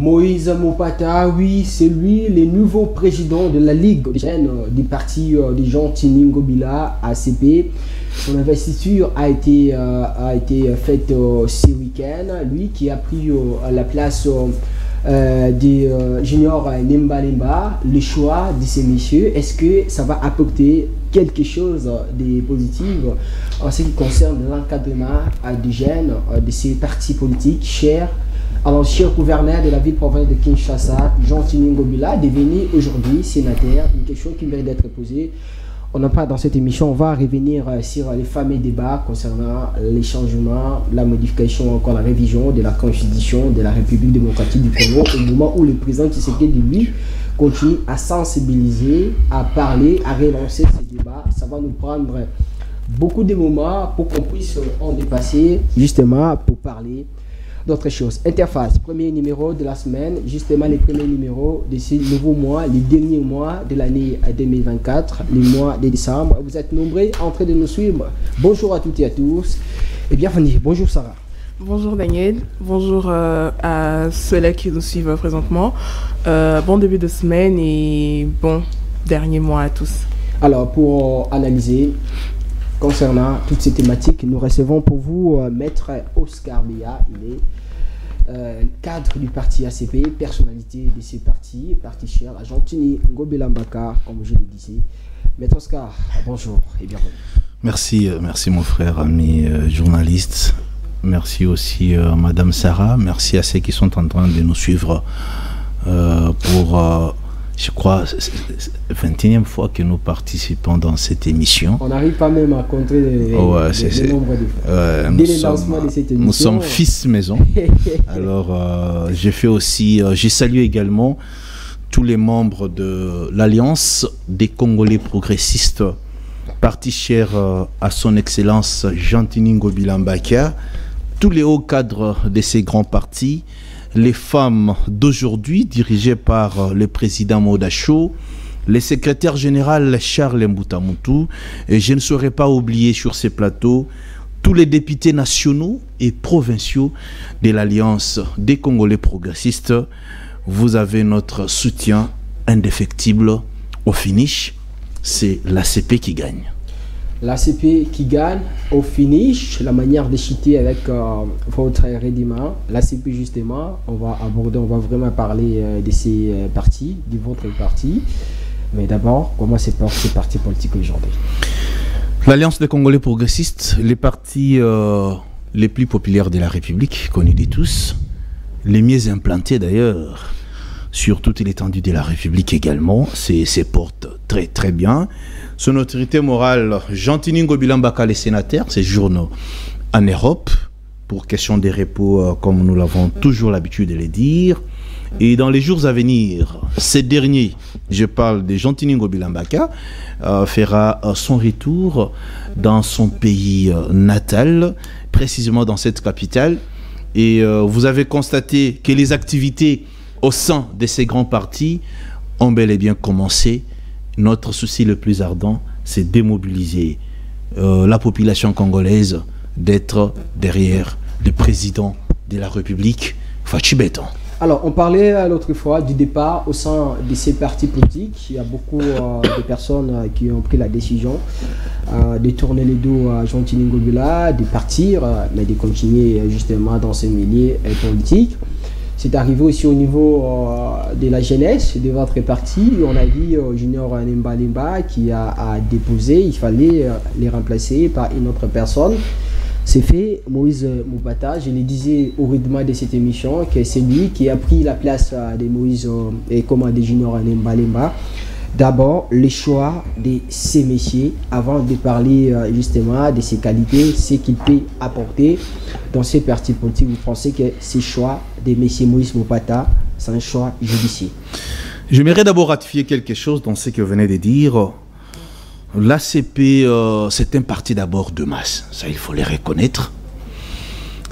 Moïse Mopata, oui, c'est lui, le nouveau président de la Ligue du parti des gens Tiningobila, ACP. Son investiture a été faite ce week-end. Lui qui a pris la place des juniors Nemba Lemba, le choix de ces messieurs, est-ce que ça va apporter quelque chose de positif en ce qui concerne l'encadrement des jeunes de ces partis politiques chers à l'ancien gouverneur de la ville-province de Kinshasa, Jean Tiningobila, devenu aujourd'hui sénateur? Une question qui mérite d'être posée. On en parle dans cette émission. On va revenir sur les fameux débats concernant les changements, la modification, encore la révision de la constitution de la République démocratique du Congo, au moment où le président Tshisekedi, lui, continue à sensibiliser, à parler, à relancer ces débats. Ça va nous prendre beaucoup de moments pour qu'on puisse en dépasser, justement, pour parler d'autres choses. Interface, premier numéro de la semaine, justement les premiers numéros de ces nouveaux mois, les derniers mois de l'année 2024, les mois de décembre. Vous êtes nombreux en train de nous suivre. Bonjour à toutes et à tous et bienvenue. Bonjour Sarah. Bonjour Daniel, bonjour à ceux-là qui nous suivent présentement. Bon début de semaine et bon dernier mois à tous. Alors pour analyser concernant toutes ces thématiques, nous recevons pour vous Maître Oscar Béa. Il est cadre du parti ACP, personnalité de ce parti, parti cher, Argentini Ngobila Mbaka, comme je le disais. Maître Oscar, bonjour et bienvenue. Merci mon frère, ami journaliste. Merci aussi Madame Sarah. Merci à ceux qui sont en train de nous suivre pour... je crois, c'est la 21e fois que nous participons dans cette émission. On n'arrive pas même à compter le nombre de fois. Dès le lancement de cette émission. Nous sommes fils maison. Alors, j'ai fait aussi, j'ai salué également tous les membres de l'Alliance des Congolais progressistes, parti cher à son excellence Jean Tiningobila Mbaka, tous les hauts cadres de ces grands partis, les femmes d'aujourd'hui dirigées par le président Modacho, le secrétaire général Charles Mbutamutu, et je ne saurais pas oublier sur ces plateaux tous les députés nationaux et provinciaux de l'Alliance des Congolais progressistes. Vous avez notre soutien indéfectible. Au finish, c'est l'ACP qui gagne. L'ACP qui gagne au finish, la manière de chuter avec votre rédiment. L'ACP justement, on va vraiment parler de ces partis, de votre parti. Mais d'abord, comment c'est pour ces partis politiques aujourd'hui? L'Alliance des Congolais progressistes, les partis les plus populaires de la République, connus de tous, les mieux implantés d'ailleurs, sur toute l'étendue de la République également, se porte très très bien. Son autorité morale, Jean Tiningobila Mbaka, les sénateurs, séjourne en Europe pour question des repos, comme nous l'avons toujours l'habitude de le dire. Et dans les jours à venir, ces derniers, je parle de Jean Tiningobila Mbaka, fera son retour dans son pays natal, précisément dans cette capitale. Et vous avez constaté que les activités au sein de ces grands partis ont bel et bien commencé. Notre souci le plus ardent, c'est démobiliser la population congolaise, d'être derrière le président de la République, Fachi Béton. Alors, on parlait l'autre fois du départ au sein de ces partis politiques. Il y a beaucoup de personnes qui ont pris la décision de tourner le dos à Jean Tiningobila, de partir, mais de continuer justement dans ce milieu politique. C'est arrivé aussi au niveau de la jeunesse de votre parti. On a vu Junior Nemba Lemba qui a déposé, il fallait les remplacer par une autre personne. C'est fait, Moïse Mopata, je le disais au rythme de cette émission, que c'est lui qui a pris la place de Moïse et comme de Junior Nemba Lemba. D'abord, le choix de ces messieurs, avant de parler justement de ses qualités, ce qu'il peut apporter dans ces partis politiques. Vous pensez que ces choix de messieurs Moïse Mopata, c'est un choix judicieux? J'aimerais d'abord ratifier quelque chose dans ce que vous venez de dire. L'ACP, c'est un parti d'abord de masse, ça il faut les reconnaître.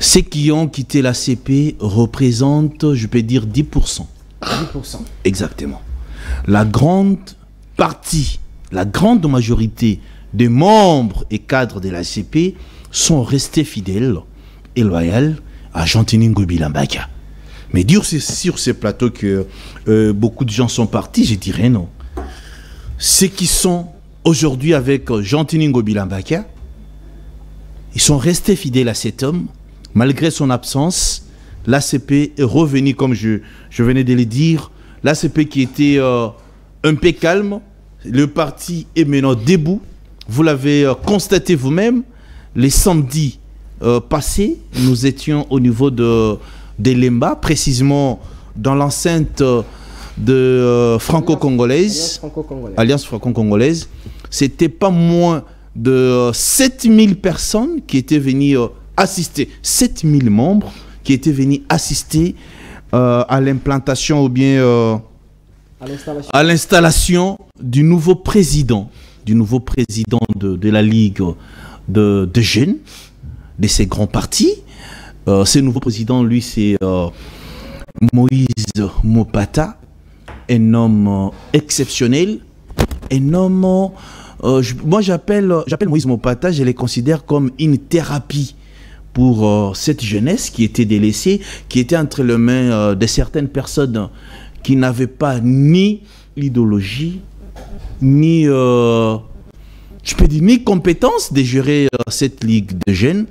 Ceux qui ont quitté l'ACP représentent, je peux dire, 10%. 10%. Exactement. La grande partie, la grande majorité des membres et cadres de l'ACP sont restés fidèles et loyaux à Jean Tiningobila Mbaka. Mais dire sur ces plateaux que beaucoup de gens sont partis, je dirais non. Ceux qui sont aujourd'hui avec Jean-Tiningo Bilambaka, ils sont restés fidèles à cet homme, malgré son absence. L'ACP est revenu, comme je venais de le dire, l'ACP qui était un peu calme, le parti est maintenant debout. Vous l'avez constaté vous-même, les samedis passés, nous étions au niveau de Lemba, précisément dans l'enceinte de franco-congolaise, Alliance franco-congolaise. C'était pas moins de 7000 personnes qui étaient venues assister, 7000 membres qui étaient venus assister à l'implantation ou bien à l'installation du nouveau président de la Ligue de jeunes, de ces grands partis. Ce nouveau président, lui, c'est Moïse Mopata, un homme exceptionnel, un homme... moi, j'appelle Moïse Mopata, je le considère comme une thérapie pour cette jeunesse qui était délaissée, qui était entre les mains de certaines personnes qui n'avaient pas ni l'idéologie, ni, je peux dire, ni compétence de gérer cette ligue de jeunes.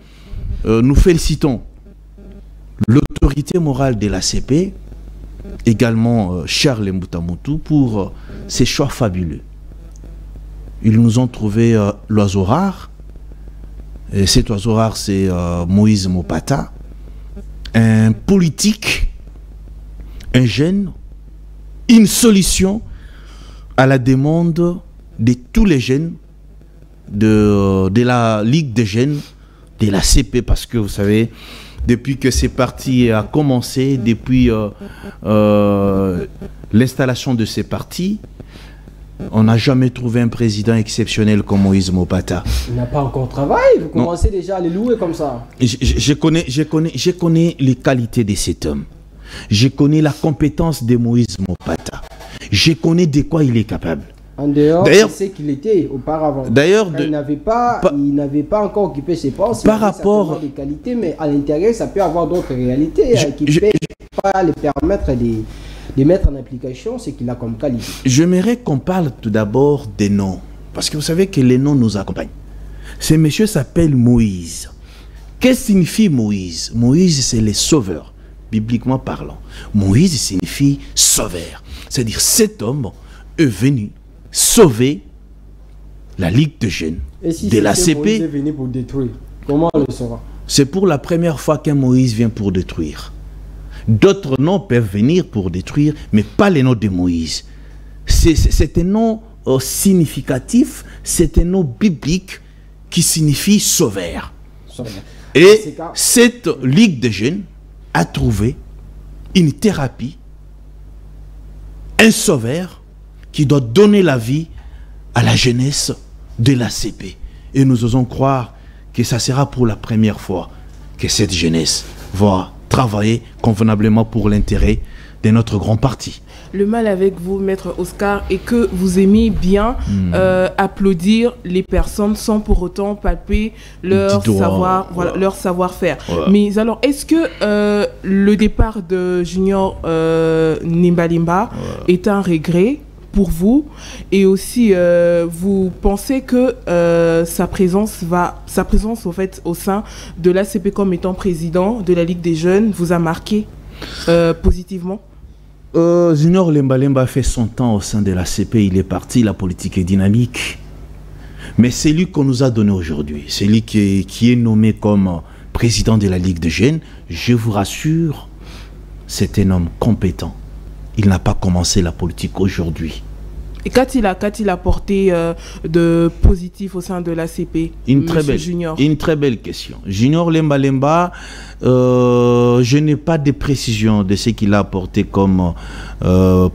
Nous félicitons l'autorité morale de l'ACP, également Charles Moutamoutou, pour ses choix fabuleux. Ils nous ont trouvé l'oiseau rare. Et cet oiseau rare, c'est Moïse Mopata, un politique, un jeune, une solution à la demande de tous les jeunes de la Ligue des jeunes, de la CP, parce que vous savez, depuis que ce parti a commencé, depuis l'installation de ces partis, on n'a jamais trouvé un président exceptionnel comme Moïse Mopata. Il n'a pas encore travaillé, vous commencez déjà à les louer comme ça. Je connais les qualités de cet homme. Je connais la compétence de Moïse Mopata. Je connais de quoi il est capable. En dehors de ce qu'il était auparavant. D'ailleurs, il n'avait pas encore occupé ses postes. Par rapport des qualités, mais à l'intérieur, ça peut avoir d'autres réalités qui ne peuvent pas les permettre de mettre en application ce qu'il a comme qualité. J'aimerais qu'on parle tout d'abord des noms, parce que vous savez que les noms nous accompagnent. Ce monsieur s'appelle Moïse. Qu'est-ce que signifie Moïse? Moïse, c'est le sauveur, bibliquement parlant. Moïse signifie sauveur. C'est-à-dire cet homme est venu sauver la Ligue de jeunes de l'ACP. Moïse est venu pour détruire, comment on le saura? C'est pour la première fois qu'un Moïse vient pour détruire. D'autres noms peuvent venir pour détruire, mais pas les noms de Moïse. C'est un nom significatif, c'est un nom biblique qui signifie sauveur. Et cette Ligue de jeunes a trouvé une thérapie, un sauveur qui doit donner la vie à la jeunesse de l'ACP. Et nous osons croire que ça sera pour la première fois que cette jeunesse va travailler convenablement pour l'intérêt de notre grand parti. Le mal avec vous, Maître Oscar, est que vous aimez bien applaudir les personnes sans pour autant palper leur savoir, voilà, leur savoir-faire. Ouais. Mais alors, est-ce que le départ de Junior Nimbalimba est un regret pour vous, et aussi vous pensez que sa présence au fait au sein de l'ACP comme étant président de la Ligue des jeunes vous a marqué positivement? Junior Lemba a fait son temps au sein de l'ACP, il est parti, la politique est dynamique, mais c'est lui qu'on nous a donné aujourd'hui, c'est lui qui est nommé comme président de la Ligue des jeunes. Je vous rassure, c'est un homme compétent. Il n'a pas commencé la politique aujourd'hui. Et qu'a-t-il apporté de positif au sein de l'ACP, Junior? Une très belle question. Junior Lemba, je n'ai pas de précision de ce qu'il a apporté comme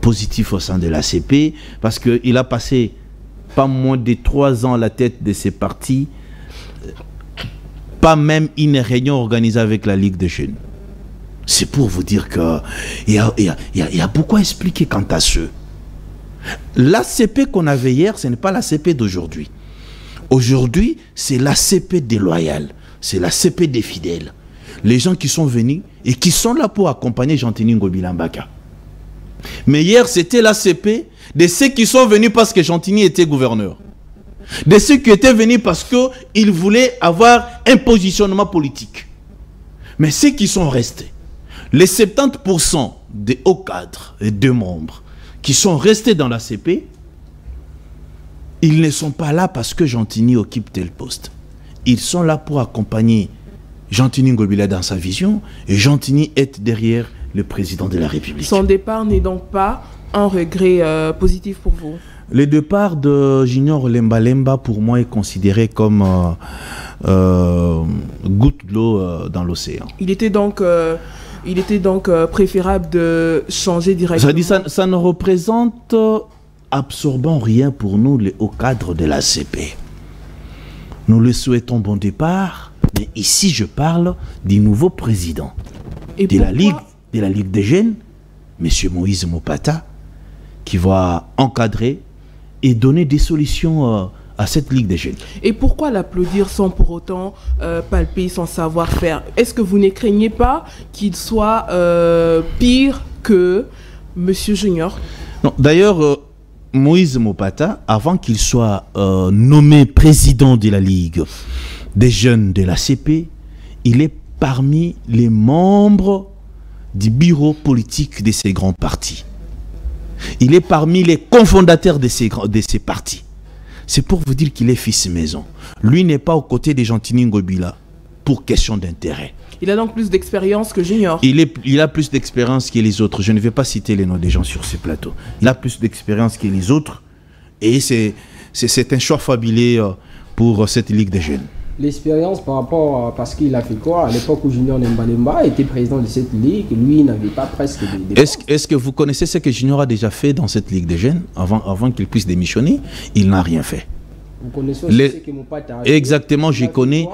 positif au sein de l'ACP, parce qu'il a passé pas moins de 3 ans à la tête de ces partis, pas même une réunion organisée avec la Ligue des jeunes. C'est pour vous dire qu'il y a beaucoup à expliquer quant à ce. L'ACP qu'on avait hier, ce n'est pas l'ACP d'aujourd'hui. Aujourd'hui, c'est l'ACP des loyaux, c'est l'ACP des fidèles, les gens qui sont venus et qui sont là pour accompagner Jean-Tini Ngobila Mbaka. Mais hier, c'était l'ACP de ceux qui sont venus parce que Jean-Tini était gouverneur. De ceux qui étaient venus parce qu'ils voulaient avoir un positionnement politique. Mais ceux qui sont restés, les 70% des hauts cadres et des membres qui sont restés dans l'ACP, ils ne sont pas là parce que Jean-Tini occupe tel poste. Ils sont là pour accompagner Jean-Tini Ngobila dans sa vision et Jean-Tini est derrière le président de la République. Son départ n'est donc pas un regret positif pour vous? Le départ de Junior Lemba Lemba pour moi est considéré comme goutte d'eau dans l'océan. Il était donc préférable de changer directement. Ça ne représente absolument rien pour nous, les hauts cadres de l'ACP. Nous le souhaitons bon départ, mais ici je parle du nouveau président de la Ligue des Jeunes, M. Moïse Mopata, qui va encadrer et donner des solutions à cette Ligue des Jeunes. Et pourquoi l'applaudir sans pour autant palper son savoir-faire? Est-ce que vous ne craignez pas qu'il soit pire que M. Junior? Non, d'ailleurs, Moïse Mopata, avant qu'il soit nommé président de la Ligue des Jeunes de l'ACP, il est parmi les membres du bureau politique de ces grands partis. Il est parmi les cofondateurs de ces partis. C'est pour vous dire qu'il est fils maison. Lui n'est pas aux côtés de Jean-Tini Ngobila pour question d'intérêt. Il a donc plus d'expérience que Junior. Il a plus d'expérience que les autres. Je ne vais pas citer les noms des gens sur ce plateau. Il a plus d'expérience que les autres. Et c'est un choix fabuleux pour cette Ligue des Jeunes. L'expérience par rapport, parce qu'il a fait quoi à l'époque où Junior Lemba Lemba était président de cette ligue, lui n'avait pas presque de... Est-ce que vous connaissez ce que Junior a déjà fait dans cette Ligue des Jeunes avant qu'il puisse démissionner? Il n'a rien fait. Vous connaissez aussi ce que Mopata a fait? Exactement, je connais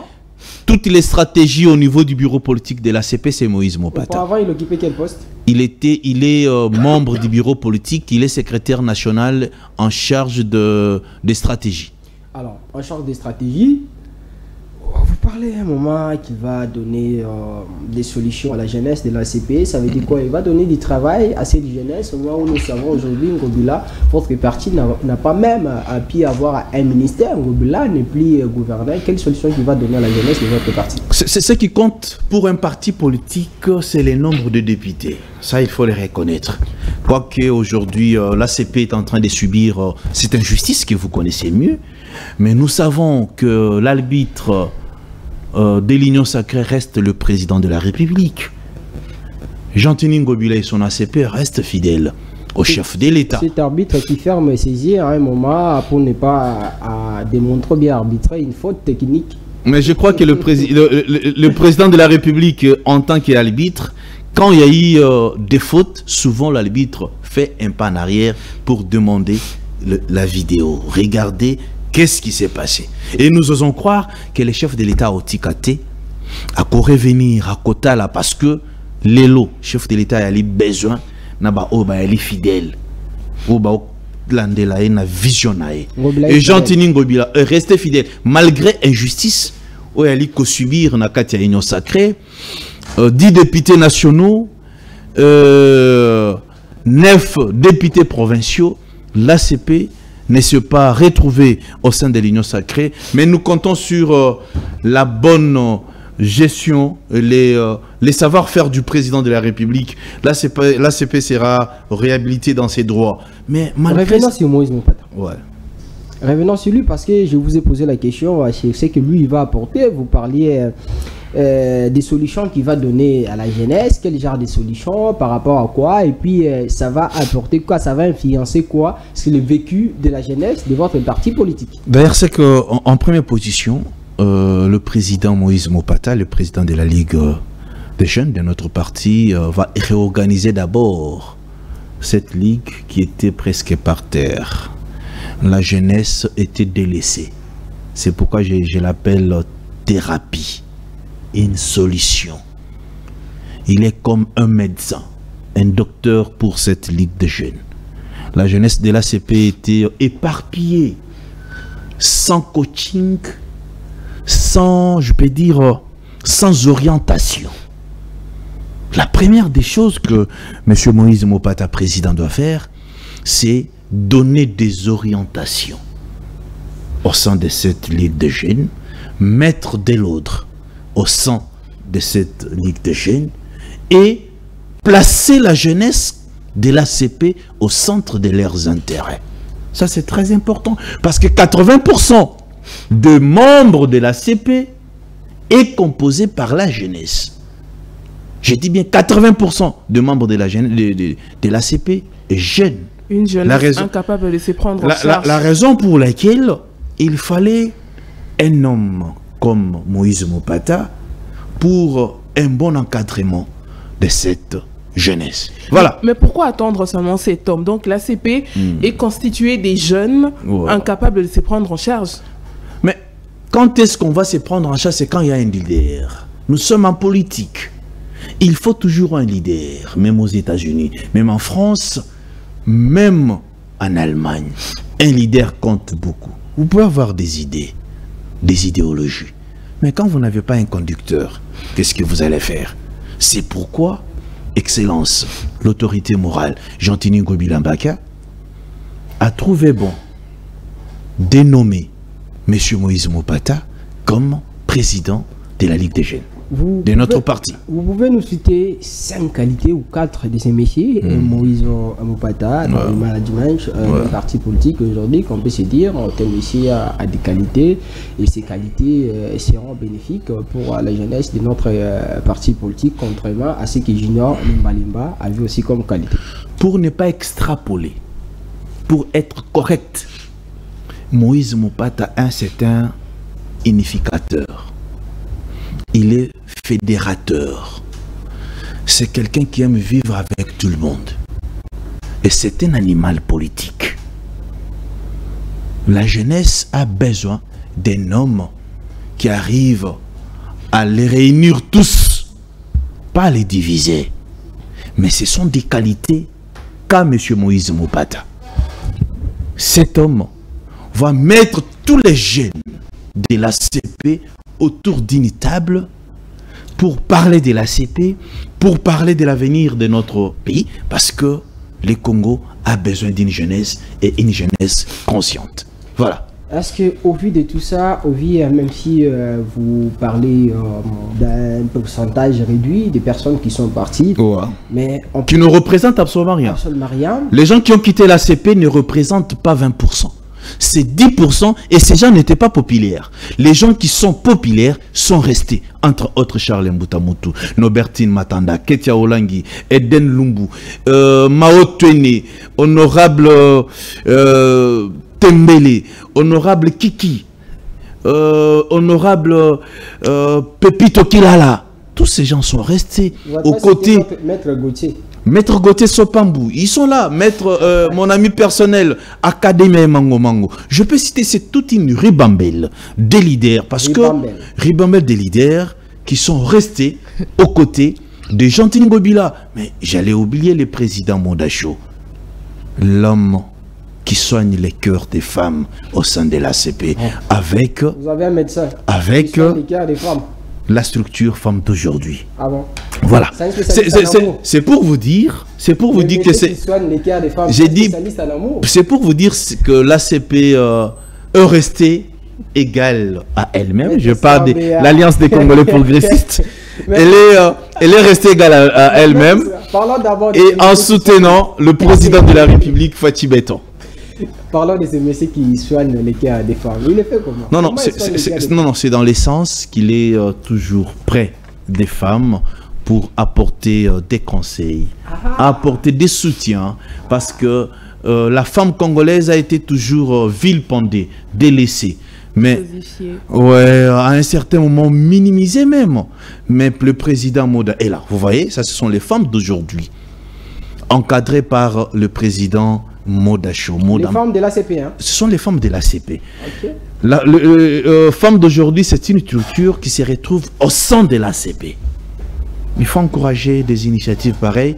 toutes les stratégies au niveau du bureau politique de l'ACP, c'est Moïse Mopata. Avant, il occupait quel poste? Il est membre du bureau politique, il est secrétaire national en charge des stratégies. Alors, en charge des stratégies, vous parlez à un moment qu'il va donner des solutions à la jeunesse de l'ACP. Ça veut dire quoi? Il va donner du travail à cette jeunesse. Au moment où nous savons aujourd'hui, Ngobila, votre parti n'a pas même pu avoir un ministère. Ngobila n'est plus gouverneur. Quelle solution qu'il va donner à la jeunesse de votre parti? C'est ce qui compte pour un parti politique, c'est le nombre de députés. Ça, il faut le reconnaître. Quoique aujourd'hui, l'ACP est en train de subir cette injustice que vous connaissez mieux. Mais nous savons que l'arbitre de l'Union sacrée reste le président de la République. Jean-Tini Ngobila et son ACP restent fidèles au chef de l'État. Cet arbitre qui ferme ses yeux à un moment pour ne pas démontrer bien arbitrer une faute technique. Mais je crois que le président de la République, en tant qu'arbitre, quand il y a eu des fautes, souvent l'arbitre fait un pas en arrière pour demander la vidéo. Regardez qu'est-ce qui s'est passé. Et nous osons croire que le chef de l'État au Tikate a revenir à Kotala parce que l'élo, chef de l'État, a besoin d'être fidèle. Et Jean-Tini Ngobila est resté fidèle malgré injustice. Où il a subir dans la Union sacrée 10 députés nationaux, 9 députés provinciaux. L'ACP ne s'est pas retrouvé au sein de l'Union sacrée, mais nous comptons sur la bonne gestion, les savoir-faire du président de la République. L'ACP sera réhabilité dans ses droits. Mais revenons sur Moïse Mopata. Ouais. Revenons sur lui parce que je vous ai posé la question, je sais que lui il va apporter, vous parliez des solutions qu'il va donner à la jeunesse, quel genre de solutions, par rapport à quoi, et puis ça va apporter quoi, ça va influencer quoi sur le vécu de la jeunesse de votre parti politique. D'ailleurs, c'est qu'en première position, le président Moïse Mopata, le président de la Ligue des Jeunes de notre parti, va réorganiser d'abord cette ligue qui était presque par terre. La jeunesse était délaissée. C'est pourquoi je l'appelle thérapie, une solution. Il est comme un médecin, un docteur pour cette ligue de jeunes. La jeunesse de l'ACP était éparpillée, sans coaching, sans, je peux dire, sans orientation. La première des choses que M. Moïse Mopata, président, doit faire, c'est donner des orientations au sein de cette Ligue des jeunes, mettre de l'ordre au sein de cette Ligue des jeunes et placer la jeunesse de l'ACP au centre de leurs intérêts. Ça, c'est très important parce que 80% de membres de l'ACP est composé par la jeunesse. Je dis bien 80% de membres de l'ACP est jeune. Une jeunesse incapable de se prendre en charge. La raison pour laquelle il fallait un homme comme Moïse Mopata pour un bon encadrement de cette jeunesse. Voilà. Mais pourquoi attendre seulement cet homme? Donc l'ACP est constitué des jeunes incapables de se prendre en charge. Mais quand est-ce qu'on va se prendre en charge? C'est quand il y a un leader. Nous sommes en politique. Il faut toujours un leader, même aux États-Unis, même en France, même en Allemagne. Un leader compte beaucoup. Vous pouvez avoir des idées, des idéologies. Mais quand vous n'avez pas un conducteur, qu'est-ce que vous allez faire? C'est pourquoi, Excellence, l'autorité morale, Jean-Tini Ngobilambaka, a trouvé bon de nommer M. Moïse Mopata comme président de la Ligue des jeunes. De notre parti. Vous pouvez nous citer 5 qualités ou 4 de ces messieurs, Moïse Mopata, dans le management du parti politique aujourd'hui, qu'on peut se dire, tel monsieur a des qualités, et ces qualités seront bénéfiques pour la jeunesse de notre parti politique, contrairement à ce que Junior Limbalimba a vu aussi comme qualité. Pour ne pas extrapoler, pour être correct, Moïse Mopata, c'est un unificateur. Il est fédérateur. C'est quelqu'un qui aime vivre avec tout le monde. Et c'est un animal politique. La jeunesse a besoin d'un homme qui arrive à les réunir tous, pas les diviser. Mais ce sont des qualités qu'a M. Moïse Mopata. Cet homme va mettre tous les jeunes de la CP autour d'une table pour parler de la CP, pour parler de l'avenir de notre pays, parce que le Congo a besoin d'une jeunesse et une jeunesse consciente. Voilà. Est-ce qu'au vu de tout ça, au vu, même si vous parlez d'un pourcentage réduit des personnes qui sont parties, mais qui ne représentent absolument rien. Les gens qui ont quitté la CP ne représentent pas 20%. C'est 10% et ces gens n'étaient pas populaires. Les gens qui sont populaires sont restés, entre autres Charles Mbutamutu, Nobertine Matanda, Ketia Olangi, Eden Lumbu, Mao Twene, honorable Tembele, honorable Kiki, honorable Pepito Kilala. Tous ces gens sont restés aux côtés. Maître Gauthier. Maître Gauthier Sopambou, ils sont là. Maître, mon ami personnel, Académie Mango Mango. Je peux citer, c'est toute une ribambelle des leaders. Parce que ribambelle des leaders qui sont restés aux côtés de Jean-Tini Ngobila. Mais j'allais oublier le président Modacho, l'homme qui soigne les cœurs des femmes au sein de l'ACP. Avec. Vous avez un médecin. Avec. Qui soigne les cœurs des femmes. La structure femme d'aujourd'hui. Ah bon? Voilà. C'est pour vous dire, que c'est. J'ai dit. C'est pour vous dire que l'ACP est restée égale à elle-même. Je parle de l'Alliance des Congolais progressistes. Elle est restée égale à elle-même. Et en soutenant le président de la République, Fathi Beton. Parlons de ce monsieur qui soigne les cœurs des femmes. Il le fait comment? Non, c'est dans l'essence qu'il est toujours près des femmes pour apporter des conseils, apporter des soutiens, parce que la femme congolaise a été toujours vilipendée, délaissée. Mais, à un certain moment, minimisée même. Mais le président Moda est là. Vous voyez, ça, ce sont les femmes d'aujourd'hui, encadrées par le président Modacho. Les femmes de l'ACP, hein? Ce sont les femmes de l'ACP. La femme d'aujourd'hui, c'est une structure qui se retrouve au sein de l'ACP. Il faut encourager des initiatives pareilles,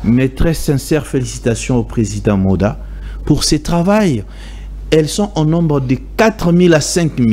mais très sincères félicitations au président Moda pour ses travail. Elles sont au nombre de 4 000 à 5 000.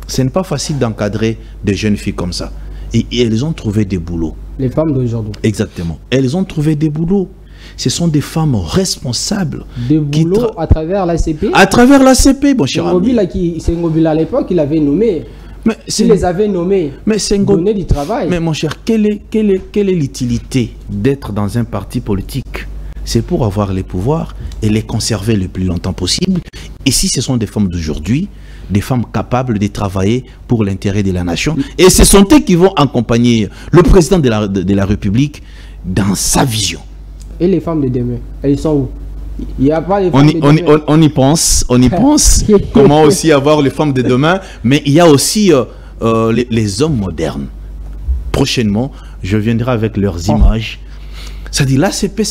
Ce n'est pas facile d'encadrer des jeunes filles comme ça. et elles ont trouvé des boulots. Les femmes d'aujourd'hui. Exactement. Elles ont trouvé des boulots. Ce sont des femmes responsables. Des boulots à travers l'ACP. À travers l'ACP, mon cher ami. C'est Ngobila à l'époque, il avait nommé. Mais il les avait nommés. Mais c'est donné du travail. Mais mon cher, quelle est l'utilité d'être dans un parti politique? C'est pour avoir les pouvoirs et les conserver le plus longtemps possible. Et si ce sont des femmes d'aujourd'hui, des femmes capables de travailler pour l'intérêt de la nation, et ce sont eux qui vont accompagner le président de la République dans sa vision. Et les femmes de demain, elles sont où? Il y a pas les femmes de demain. On y pense, comment aussi avoir les femmes de demain, mais il y a aussi les hommes modernes. Prochainement, je viendrai avec leurs images. C'est-à-dire l'ACP,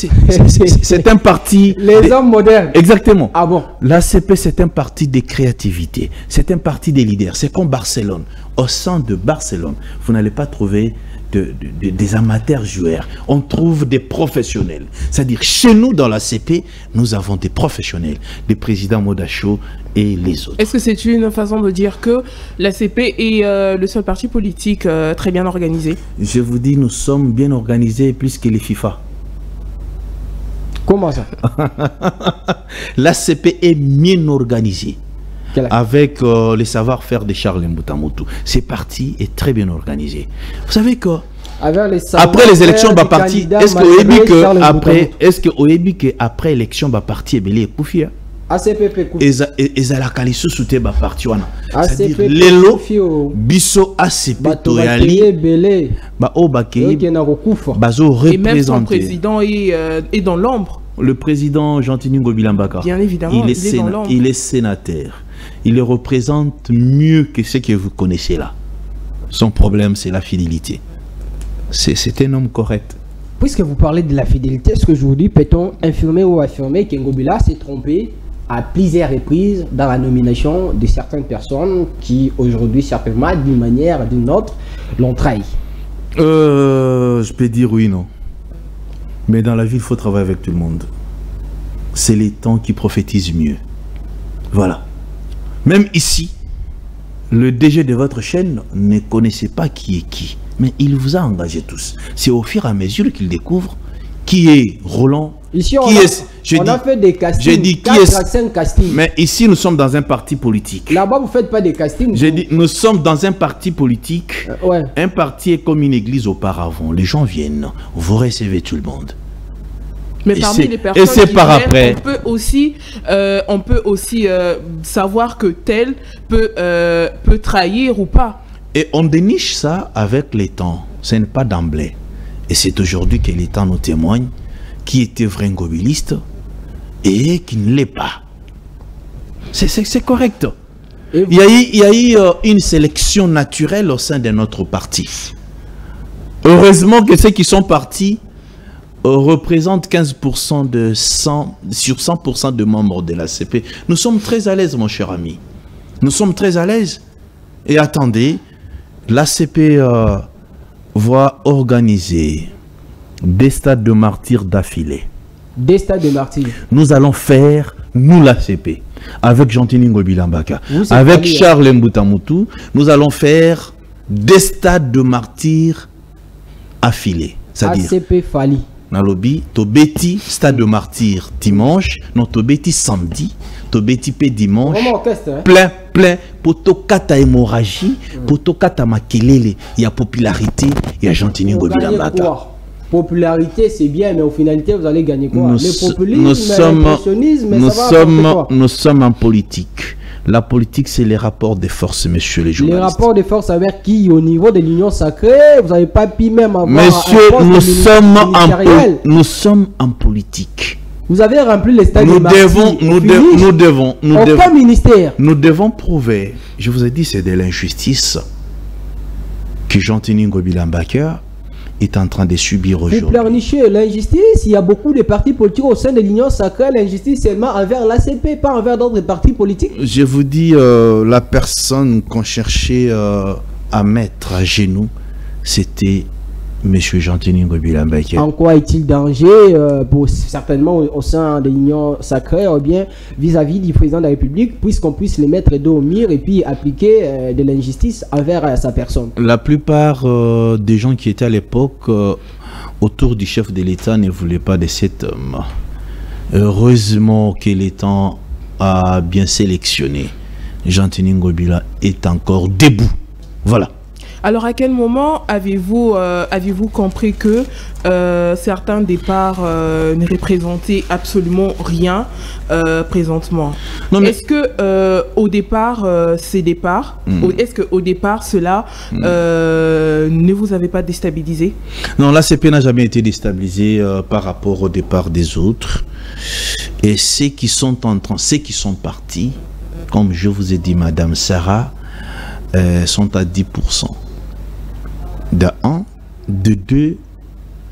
c'est un parti... Les hommes modernes. Exactement. Ah bon? L'ACP, c'est un parti de créativité. C'est un parti des leaders. C'est comme Barcelone. Au sein de Barcelone, vous n'allez pas trouver des amateurs joueurs. On trouve des professionnels. C'est-à-dire, chez nous, dans l'ACP, nous avons des professionnels. Des présidents Modacho et les autres. Est-ce que c'est une façon de dire que l'ACP est le seul parti politique très bien organisé? Je vous dis, nous sommes bien organisés plus que les FIFA. Comment ça? L'ACP est bien organisé. Avec les savoir-faire de Charles Mbutamotu. Ce parti est très bien organisé. Vous savez que après les élections, est-ce que Oebi que après l'élection, parti est belé Koufia? ACP ezalaka lisusu te parti wana. C'est-à-dire lelo biso ACP toyali ba obake bazo représenter. Et même son président est dans l'ombre. Le président Jean-Tini Ngobila Mbaka. Bien évidemment, il est sénateur. Il le représente mieux que ce que vous connaissez là. Son problème, c'est la fidélité. C'est un homme correct. Puisque vous parlez de la fidélité, ce que je vous dis, peut-on infirmer ou affirmer que Ngobila s'est trompé à plusieurs reprises dans la nomination de certaines personnes qui, aujourd'hui, certainement, d'une manière ou d'une autre, l'ont trahi? Je peux dire oui, non. Mais dans la vie, il faut travailler avec tout le monde. C'est les temps qui prophétisent mieux. Voilà. Même ici, le DG de votre chaîne ne connaissait pas qui est qui. Mais il vous a engagé tous. C'est au fur et à mesure qu'il découvre qui est Roland. Ici, on a fait des castings. J'ai dit 4 à 5 castings. Mais ici, nous sommes dans un parti politique. Là-bas, vous ne faites pas des castings. J'ai dit, nous sommes dans un parti politique. Ouais. Un parti est comme une église auparavant. Les gens viennent, vous recevez tout le monde. Mais parmi les personnes qui viennent, on peut aussi savoir que tel peut trahir ou pas. Et on déniche ça avec les temps. Ce n'est pas d'emblée. Et c'est aujourd'hui que les temps nous témoignent qui était vrai ngobiliste et qui ne l'est pas. C'est correct. Il y a eu une sélection naturelle au sein de notre parti. Heureusement que ceux qui sont partis représentent 15% sur 100% de membres de l'ACP. Nous sommes très à l'aise, mon cher ami. Nous sommes très à l'aise. Et attendez, l'ACP va organiser des stades de martyrs d'affilée. Des stades de martyrs. Nous allons faire, nous l'ACP, avec Jean-Tini Ngobila Mbaka, avec Charles Mbutamotu, nous allons faire des stades de martyrs affilés. ACP Fali. Nalobi, Tobeti, stade de martyrs dimanche, non Tobeti samedi, Tobeti pe dimanche. Plein, pour tokata hémorragie, pour tokata makelele, il y a popularité, il y a Jean-Tini Ngobila Mbaka. Popularité, c'est bien, mais au finalité, vous allez gagner quoi? Le populisme, l'impressionnisme, nous sommes en politique. La politique, c'est les rapports de force, messieurs les journalistes. Les rapports de force avec qui? Au niveau de l'Union sacrée, vous n'avez pas pu même avoir... Messieurs, nous sommes en politique. Vous avez rempli les stades de martyrs. Aucun ministère. Nous devons prouver, je vous ai dit, c'est de l'injustice que Jean-Tini Ngobila Mbaka est en train de subir aujourd'hui. Vous pleurnichez l'injustice. Il y a beaucoup de partis politiques au sein de l'Union sacrée. L'injustice seulement envers l'ACP, pas envers d'autres partis politiques. Je vous dis, la personne qu'on cherchait à mettre à genoux, c'était Monsieur Jean-Tini Ngobila Mbaké. En quoi est-il danger pour, certainement au sein de l'Union sacrée ou bien vis-à-vis du président de la République, puisqu'on puisse les mettre dos au mur et puis appliquer de l'injustice envers sa personne? La plupart des gens qui étaient à l'époque autour du chef de l'État ne voulaient pas de cet homme. Heureusement que l'État a bien sélectionné. Jean-Tini Ngobila est encore debout. Voilà. Alors, à quel moment avez-vous compris que certains départs ne représentaient absolument rien présentement? Est-ce que au départ, ces départs, est-ce qu'au départ, cela ne vous avait pas déstabilisé? Non, l'ACP n'a jamais été déstabilisé par rapport au départ des autres. Et ceux qui sont partis, comme je vous ai dit, Madame Sarah, sont à 10%. De 1, de 2,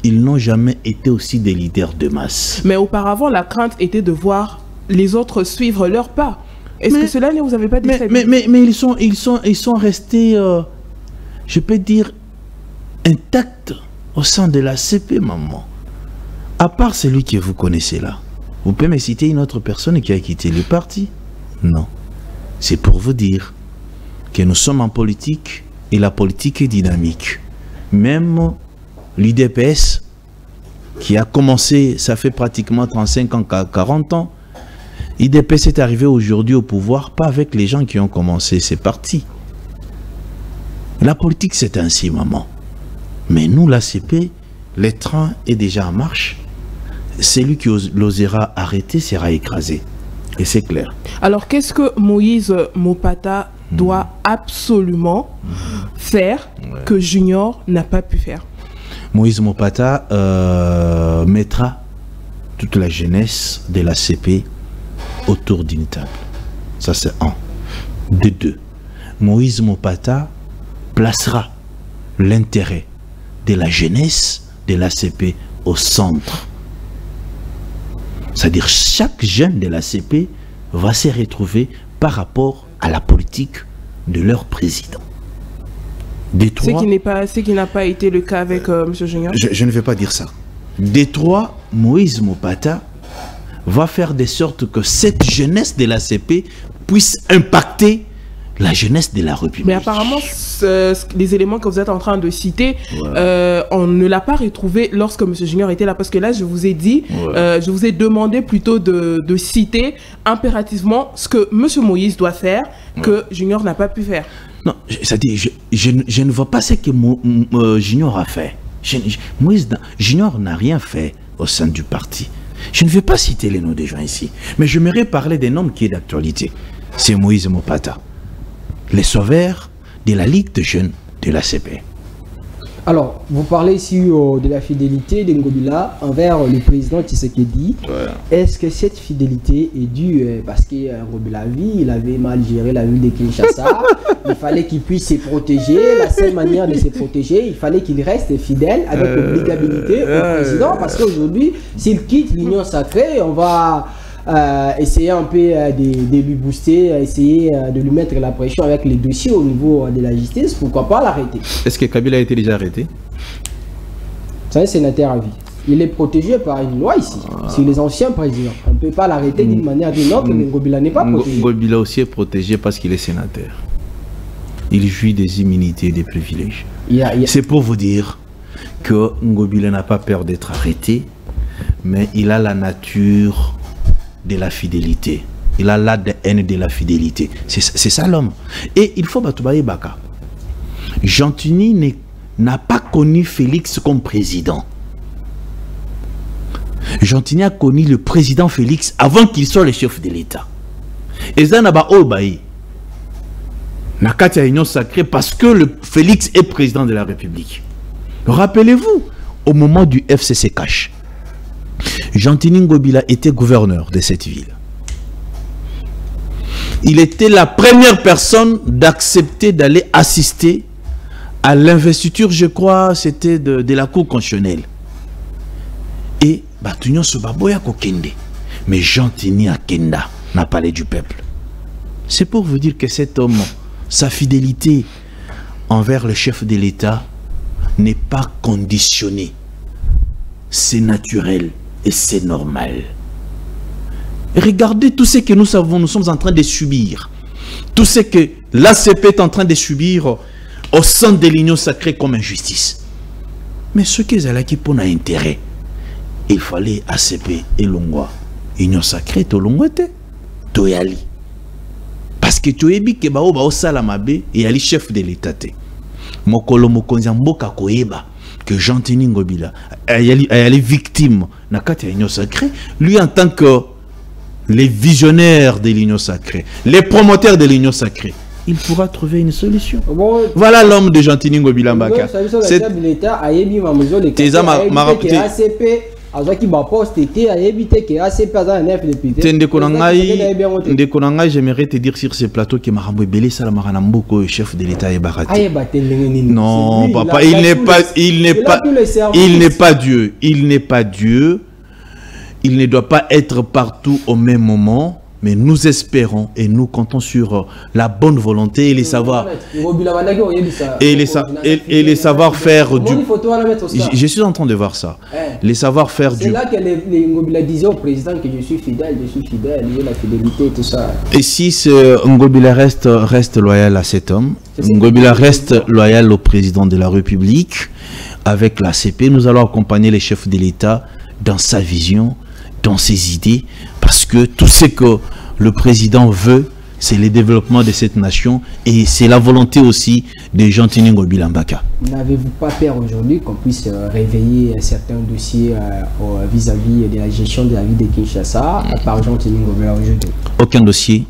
ils n'ont jamais été aussi des leaders de masse. Mais auparavant, la crainte était de voir les autres suivre leur pas. Est-ce que cela ne vous avait pas déstabilisé? Mais ils sont restés, je peux dire, intacts au sein de la CP, maman. À part celui que vous connaissez là. Vous pouvez me citer une autre personne qui a quitté le parti? Non. C'est pour vous dire que nous sommes en politique et la politique est dynamique. Même l'UDPS, qui a commencé, ça fait pratiquement 35 ans, 40 ans, l'UDPS est arrivé aujourd'hui au pouvoir, pas avec les gens qui ont commencé, c'est parti. La politique, c'est ainsi, maman. Mais nous, l'ACP, le train est déjà en marche. Celui qui l'osera arrêter sera écrasé. Et c'est clair. Alors, qu'est-ce que Moïse Mopata doit absolument faire que Junior n'a pas pu faire? Moïse Mopata mettra toute la jeunesse de la CP autour d'une table. Ça, c'est un. De deux, Moïse Mopata placera l'intérêt de la jeunesse de la CP au centre. C'est-à-dire chaque jeune de la CP va se retrouver par rapport à la politique de leur président. Ce qui n'a pas été le cas avec M. Junior. Je ne vais pas dire ça. Détroit, Moïse Mopata va faire de sorte que cette jeunesse de la CP puisse impacter la jeunesse de la République. Mais apparemment, les éléments que vous êtes en train de citer, on ne l'a pas retrouvé lorsque M. Junior était là. Parce que là, je vous ai dit, je vous ai demandé plutôt de citer impérativement ce que M. Moïse doit faire, que Junior n'a pas pu faire. Non, c'est-à-dire, je ne vois pas ce que Junior a fait. Junior n'a rien fait au sein du parti. Je ne vais pas citer les noms des gens ici. Mais j'aimerais parler d'un homme qui est d'actualité. C'est Moïse Mopata, les sauveurs de la Ligue de jeunes de l'ACP. Alors, vous parlez ici de la fidélité de Ngobila envers le président Tshisekedi. Est-ce que cette fidélité est due parce que Ngobila il avait mal géré la ville de Kinshasa? Il fallait qu'il puisse se protéger. La seule manière de se protéger, il fallait qu'il reste fidèle avec l'obligabilité au président. Parce qu'aujourd'hui, s'il quitte l'Union sacrée, on va essayer un peu de lui booster, essayer de lui mettre la pression avec les dossiers au niveau de la justice. Pourquoi pas l'arrêter? Est-ce que Kabila a été déjà arrêté? C'est un sénateur à vie. Il est protégé par une loi ici. C'est les anciens présidents. On ne peut pas l'arrêter d'une manière ou d'une autre, mais Ngobila n'est pas protégé. Ngobila aussi est protégé parce qu'il est sénateur. Il jouit des immunités et des privilèges. C'est pour vous dire que Ngobila n'a pas peur d'être arrêté, mais il a la nature de la fidélité. Il a la haine de la fidélité. C'est ça l'homme. Et il faut batoubaye Baka. Jean-Tini n'a pas connu Félix comme président. Jean-Tini a connu le président Félix avant qu'il soit le chef de l'État. Et ça n'a pas Olbaï. Nakati Union sacrée parce que le Félix est président de la République. Rappelez-vous, au moment du FCC Cash, Jean-Tini Ngobila était gouverneur de cette ville. Il était la première personne d'accepter d'aller assister à l'investiture, je crois, c'était de la Cour constitutionnelle. Et Batunion Sobaboya Kokende. Mais Jean-Tini Akenda n'a parlé du peuple. C'est pour vous dire que cet homme, sa fidélité envers le chef de l'État n'est pas conditionné. C'est naturel et c'est normal. Regardez tout ce que nous savons, nous sommes en train de subir. Tout ce que l'ACP est en train de subir au sein de l'Union sacrée comme injustice. Mais ce qu'ils ont qui pour intérêt, il fallait ACP et Longwa. Union sacrée, to Longwa te, to yali. Parce que tu es bi que bao bao salamabe et yali chef de l'État te. Mokolo mokonzi mboka koyeba que Jean Tini Ngobila yali victime na kati ya Union sacrée. Lui en tant que les visionnaires de l'Union sacrée, les promoteurs de l'Union sacrée, il pourra trouver une solution. Bon, voilà l'homme de Jean Tini Ngobila Mbaka. C'est l'État a émis ma mesure les ACP azaki ba poste était a évité que ACP a un F député. Ndekonangai, j'aimerais te dire sur ce plateau que Marambo Belé Salamara Mboko chef de l'État est baraté. Non, papa, il n'est pas Dieu. Il n'est pas Dieu. Il ne doit pas être partout au même moment, mais nous espérons et nous comptons sur la bonne volonté et les savoirs et les savoir-faire du. Je suis en train de voir ça. Les savoir-faire du. C'est là que les Ngobila disaient au président que je suis fidèle, il y a la fidélité et tout ça. Et si Ngobila reste loyal à cet homme, Ngobila reste loyal au président de la République, avec la CP, nous allons accompagner les chefs de l'État dans sa vision, dans ses idées, parce que tout ce que le président veut, c'est le développement de cette nation et c'est la volonté aussi de Jean Tini Ngobila Mbaka. N'avez-vous pas peur aujourd'hui qu'on puisse réveiller certains dossiers vis-à-vis de la gestion de la vie de Kinshasa par Jean Tini Ngobila aujourd'hui? Aucun dossier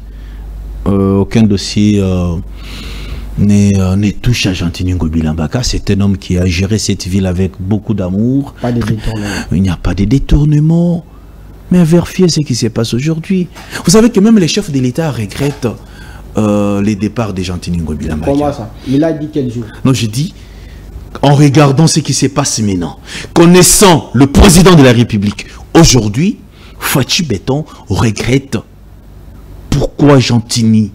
ne touche à Jean Tini Ngobila Mbaka. C'est un homme qui a géré cette ville avec beaucoup d'amour. Pas de détournement. Il n'y a pas de détournement. Mais vérifiez ce qui se passe aujourd'hui. Vous savez que même les chefs de l'État regrettent les départs de Jean Tini Ngobila Mbaka. Comment ça? Il a dit quel jour? Non, je dis, en regardant ce qui se passe maintenant, connaissant le président de la République, aujourd'hui, Fachi Béton regrette pourquoi Jean Tini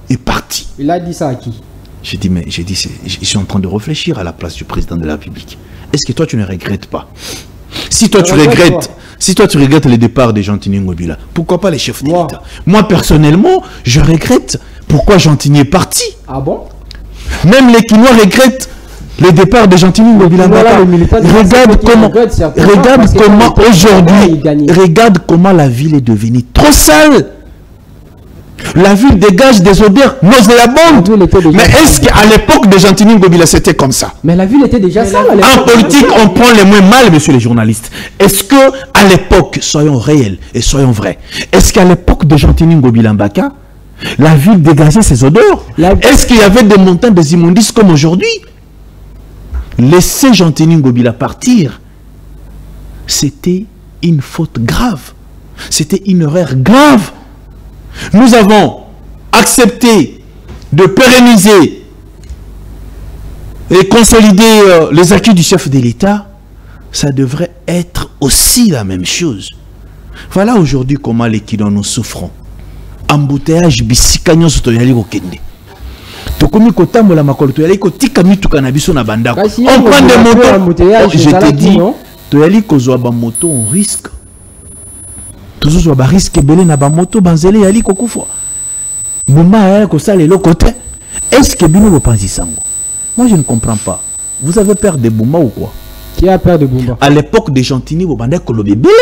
est parti. Il a dit ça à qui? Je suis en train de réfléchir à la place du président de la République. Est-ce que toi tu ne regrettes pas? Si toi tu regrettes le départ de Jean Tini Ngobila, pourquoi pas les chefs de l'État? Moi personnellement, je regrette pourquoi Jean Tini est parti. Ah bon? Même les Kinois regrettent le départ de Jean Tini Ngobila. Regarde comment aujourd'hui, regarde comment la ville est devenue trop sale. La ville dégage des odeurs nauséabondes. Mais est-ce qu'à l'époque de Jean Tini Ngobila, c'était comme ça? Mais la ville était déjà sale. En politique, on prend les moins mal, messieurs les journalistes. Est-ce qu'à l'époque, soyons réels et soyons vrais, est-ce qu'à l'époque de Jean Tini Ngobila Mbaka, la ville dégageait ses odeurs? Est-ce qu'il y avait des montagnes des immondices comme aujourd'hui? Laisser Jean Tini Ngobila partir, c'était une faute grave. C'était une erreur grave. Nous avons accepté de pérenniser et consolider les acquis du chef de l'État. Ça devrait être aussi la même chose. Voilà aujourd'hui comment les Kidon nous souffront. Embouteillage bisikagnon sotoyali kokende. Tokomi kotambola makolo toyali kotika mituka na biso na bandako. On prend des motos. Je te dis, toyali kozwa ba moto on risque. Toujours ba risque belé na ba moto banzele yali kokufwa. Buma ya ko sale le côté. Est-ce que bino pensez ça? Moi je ne comprends pas. Vous avez peur de Buma ou quoi? Qui a peur de Buma? À l'époque de Jean Tini Bobanda kolobe belé.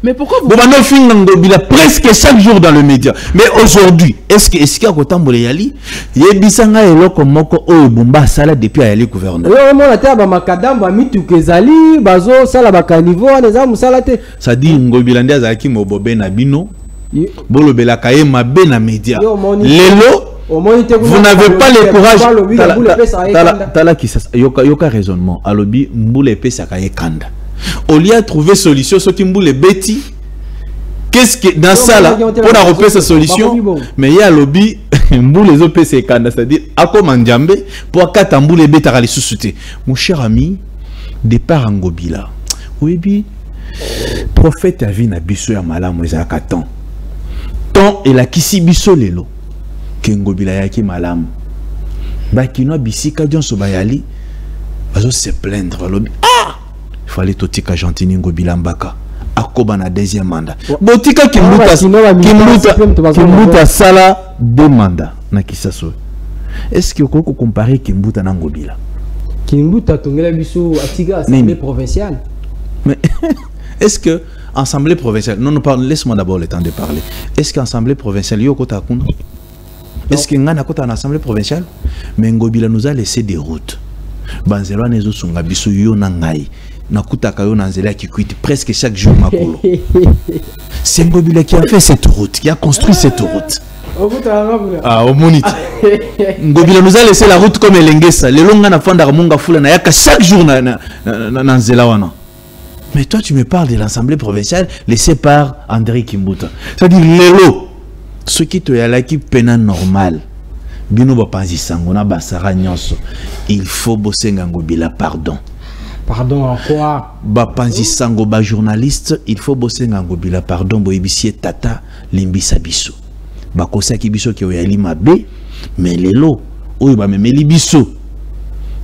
Mais pourquoi vous Bobanda finangobila presque chaque jour dans le média. Mais aujourd'hui, est-ce qu'il y a kotambola yali? Yebisanga eloko moko o Bumba sala depuis yali gouverneur. Yo mo la taba makadam ba mitukezali bazo sala ba caniveau neza musala te. Ça dit ngobila ndia zaki mobobe na bino. Bolo bela kaye mabe na média. Lelo vous n'avez pas le courage. Tala qui yoka raisonnement. Alobi mboule pesa kaye kanda. Au lieu de trouver solution, ce qui mboule beti. Qu'est-ce que dans ça là pour la repérer sa solution? Mais il y a lobby mboule les OP c'est kanda, c'est-à-dire à comment Ndiambe pour kata mboule beta kali susute. Mon cher ami, départ en Ngobila. Oui bi prophète a vu na biso ya malamu ezaka temps. Temps et la kisi biso lelo. Ngobila yaki malamu bakino bisika jonso bayali bazo se plaindre ah il fallait totika Gentini Ngobila Mbaka akoba na deuxième mandat botika Kimbuta sala deux mandats na Kisasso. Est-ce que vous comparez Kimbuta na Ngobila? Kimbuta tongela biso atiga assemblée provinciale. Mais est-ce que assemblée provinciale, non laisse-moi d'abord le temps de parler. Est-ce qu'assemblée provinciale yo kota kuna? Est-ce que ngana kota en assemblée provinciale? Mais Ngobila nous a laissé des routes. Banzelo nezo sunga biso yo na ngai. Nakuta kayo na nzela qui quitte presque chaque jour makolo. C'est Ngobila qui a fait cette route, qui a construit cette route. Ah, au monite. Ngobila nous a laissé la route comme Elengesa. Les longs na fanda munga fula na yaka chaque jour na nzela wana. Mais toi tu me parles de l'assemblée provinciale laissée par André Kimbuta. C'est-à-dire lelo ce qui te yala qui pena normal. Bino ba panzi sangona basara nyonso. Il faut bosser Ngobila pardon. Pardon en quoi? Ba panzi sango ba journaliste, il faut bosser Ngobila pardon bo ibisie tata limbisa biso. Ba kosa ki biso ki oyali mabe, mais lelo oyo ba memeli biso.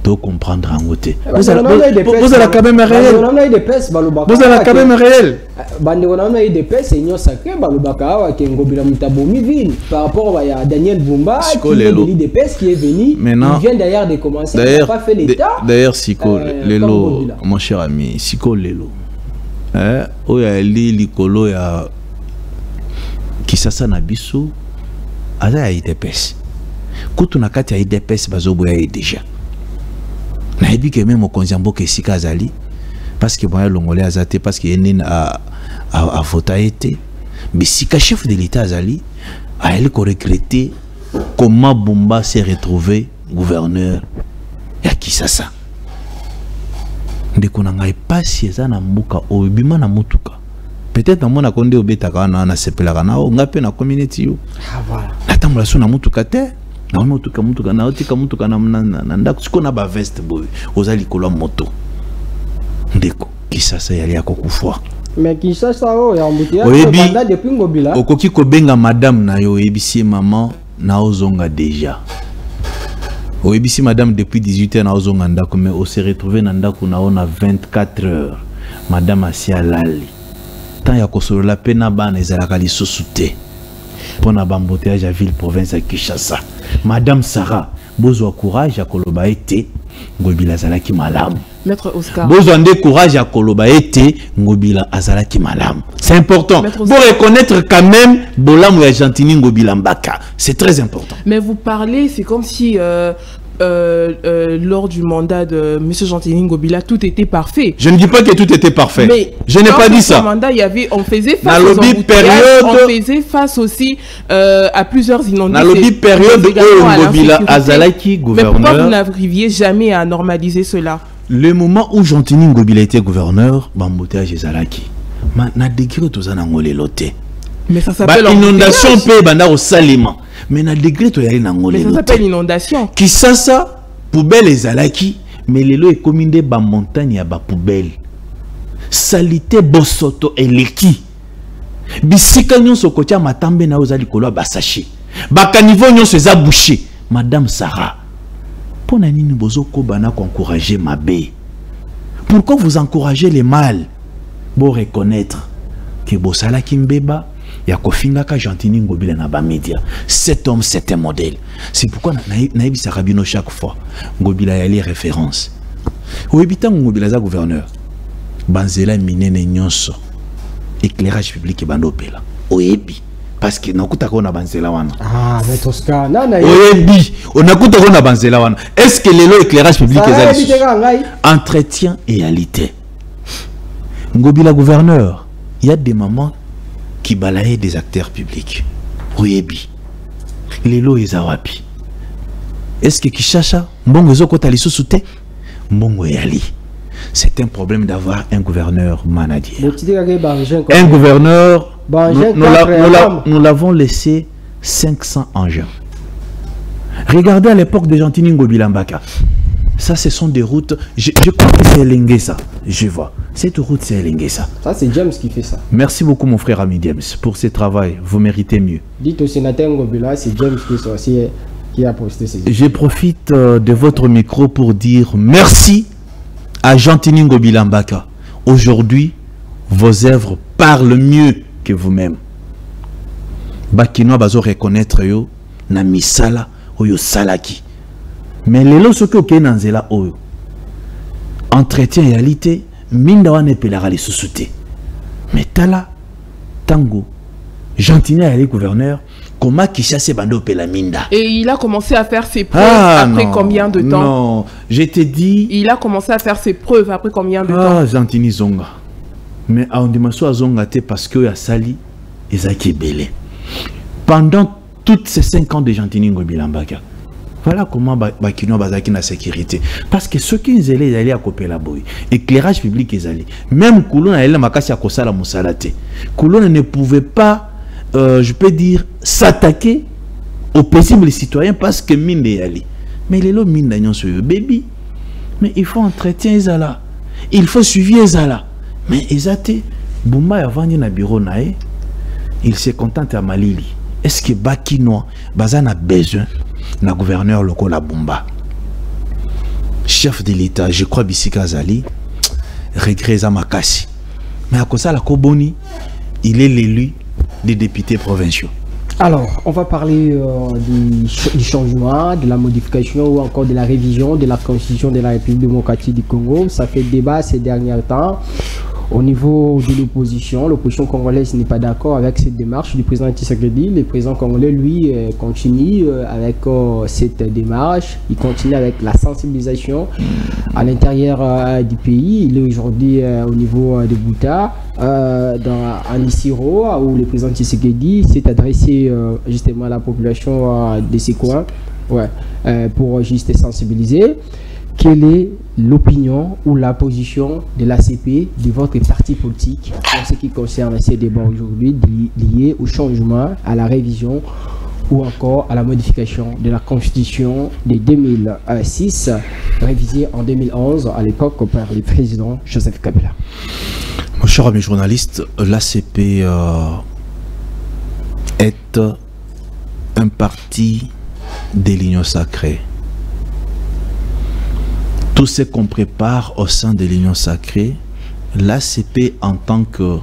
De comprendre en côté. Vous avez quand même réel. Vous avez quand même réel. Par rapport à Daniel Bumba qui est venu, il vient d'ailleurs de commencer. Il n'a pas fait l'État. D'ailleurs, Siko Lelo, mon cher ami, Siko Lelo. Oya li likolo ya Kisasa na biso aza ya IDPS. Kutu na kati ya IDPS bazobo ya déjà. Na ebi que même au konzambo ke sika azali parce que bon longolais azate parce que yene a voté été mais sika chef de l'État azali a elle ko regretter comment Bumba s'est retrouvé gouverneur ya Kisasa. Ndeko na ngai pasi eza na mbuka obima na mutuka peut-être na mona konde obetaka na sepelaka na o ngape na community yo ah voilà atamula so na mutuka te na mutuka na otika mutuka na ndako siko na ba veste boy ozali kolo moto ndeko Kisasa yali akokufwa mais Kisasa o ya mbutia banda depuis Ngobila okoki ko benga madame na yo ebisi maman na ozonga déjà oebisi madame depuis 18h na ozonga ndako mais on s'est retrouvé na ndako na on a 24 heures madame asia lali tant ya kosolola pena bana ezalaka lisusu te pona bambouteillage à ville province à Kinshasa. Madame Sarah bozwa courage à koloba ete Ngobila azalaki malamu. Maître Oscar bozwa nde courage à koloba ete Ngobila azalaki malamu. C'est important pour reconnaître quand même bolamu ya Gentini Ngobila Mbaka. C'est très important. Mais vous parlez, c'est comme si lors du mandat de M. Gentini Ngobila, tout était parfait. Je ne dis pas que tout était parfait. Mais je n'ai pas dit ça. Mandat, il y avait, on faisait face aux embouteillages, on faisait face aussi à plusieurs inondations. Dans la période où Ngobila azalaki gouverneur. Mais pourquoi vous n'arriviez jamais à normaliser cela? Le moment où Gentini Ngobila était gouverneur, bambouteillage ezalaki. Na degré to zana ngolelote. Mais ça s'appelle inondation pe banda au salima. Mais na degré to yali na ngole. Mais ça s'appelle inondation. Kisasa poubelle ezalaki, mais lelo ekominde ba montagne ya ba poubelle. Salité bosoto eleki. Bisika nyonso kotia matambe na ozali kolo ba sachet. Ba caniveau nyonso eza bouché. Madame Sarah. Pona nini bozo ko bana encourager mabe. Pourquoi vous encouragez les mal? Pour reconnaître que bosala kimbeba ya kofinga ka Gentini Ngobila na ba média. Cet homme c'est un modèle. C'est pourquoi naïbi Sarabino chaque fois Ngobila ya les références. Oebita Ngobila za gouverneur. Banzela minene nyonso. Éclairage public et bandopela. Oebi parce que nakuta ko na banzela wana. Ah, mais Tosca nana oebi onakuta ko na banzela wana. Est-ce que lelo éclairage public ezali entretien et réalité. Ngobila gouverneur, il y a des mamans qui balayaient des acteurs publics. Oyebi. Lelo ezawapi. Est-ce que Kinshasa mbongo ezokota lisusu te? Mbongo yali. C'est un problème d'avoir un gouverneur manadier. Un gouverneur, nous l'avons laissé 500 engins. Regardez à l'époque de Gentini Ngobila Mbaka. Ça, ce sont des routes. Je crois que c'est Lengesa. Je vois. Cette route, c'est Lengesa. Ça, c'est James qui fait ça. Merci beaucoup, mon frère ami James, pour ce travail. Vous méritez mieux. Dites au sénateur Ngobila, c'est James qui a posté ces. Je profite de votre micro pour dire merci à Gentini Ngobila Mbaka, aujourd'hui, vos œuvres parlent mieux que vous-même. Bakinois bazo reconnaître yo na misala oyo salaki. Mais les lots soki oke nanzela oyo entretien réalité minda wana epelaka lisusu te. Mais tala tango Gentini ali gouverneur comment Kishase bando pela minda. Et il a commencé à faire ses preuves après combien de temps? Non, je te dis. Il a commencé à faire ses preuves après combien de temps? Ah, Gentini zonga. Mais on dit à zonga te parce que a sali ezaki belé. Pendant toutes ces 5 ans de Gentini Ngobila Mbaka. Voilà comment Bakino bazaki na sécurité. Parce que ceux qui nous allaient à couper la boy, éclairage public ils allaient. Même Koulon a la makasi à kosala musalate. Koulon ne pouvait pas, je peux dire, s'attaquer aux paisibles citoyens parce que mine est allé. Mais les lots mine d'agnon sur eux, baby. Mais il faut entretien Ezala. Il faut suivre Ezala. Mais Ezate, Boumba avant na bureau nae, il se contente à Malili. Est-ce que Bakino bazana besoin na gouverneur local la Bumba? Chef de l'État, je crois Bissika Zali, regret Zamakasi. Mais à cause de la Koboni, il est l'élu des députés provinciaux. Alors, on va parler du changement, de la modification ou encore de la révision de la Constitution de la République démocratique du Congo. Ça fait débat ces derniers temps. Au niveau de l'opposition congolaise n'est pas d'accord avec cette démarche du président Tshisekedi. Le président congolais, lui, continue avec cette démarche. Il continue avec la sensibilisation à l'intérieur du pays. Il est aujourd'hui au niveau de Bouta, en Isiro, où le président Tshisekedi s'est adressé justement à la population de ces coins pour juste sensibiliser. Quelle est l'opinion ou la position de l'ACP, de votre parti politique, en ce qui concerne ces débats aujourd'hui liés au changement, à la révision ou encore à la modification de la Constitution de 2006, révisée en 2011 à l'époque par le président Joseph Kabila? Mon cher ami journaliste, l'ACP est un parti de l'Union sacrée. Tout ce qu'on prépare au sein de l'Union sacrée, l'ACP en tant que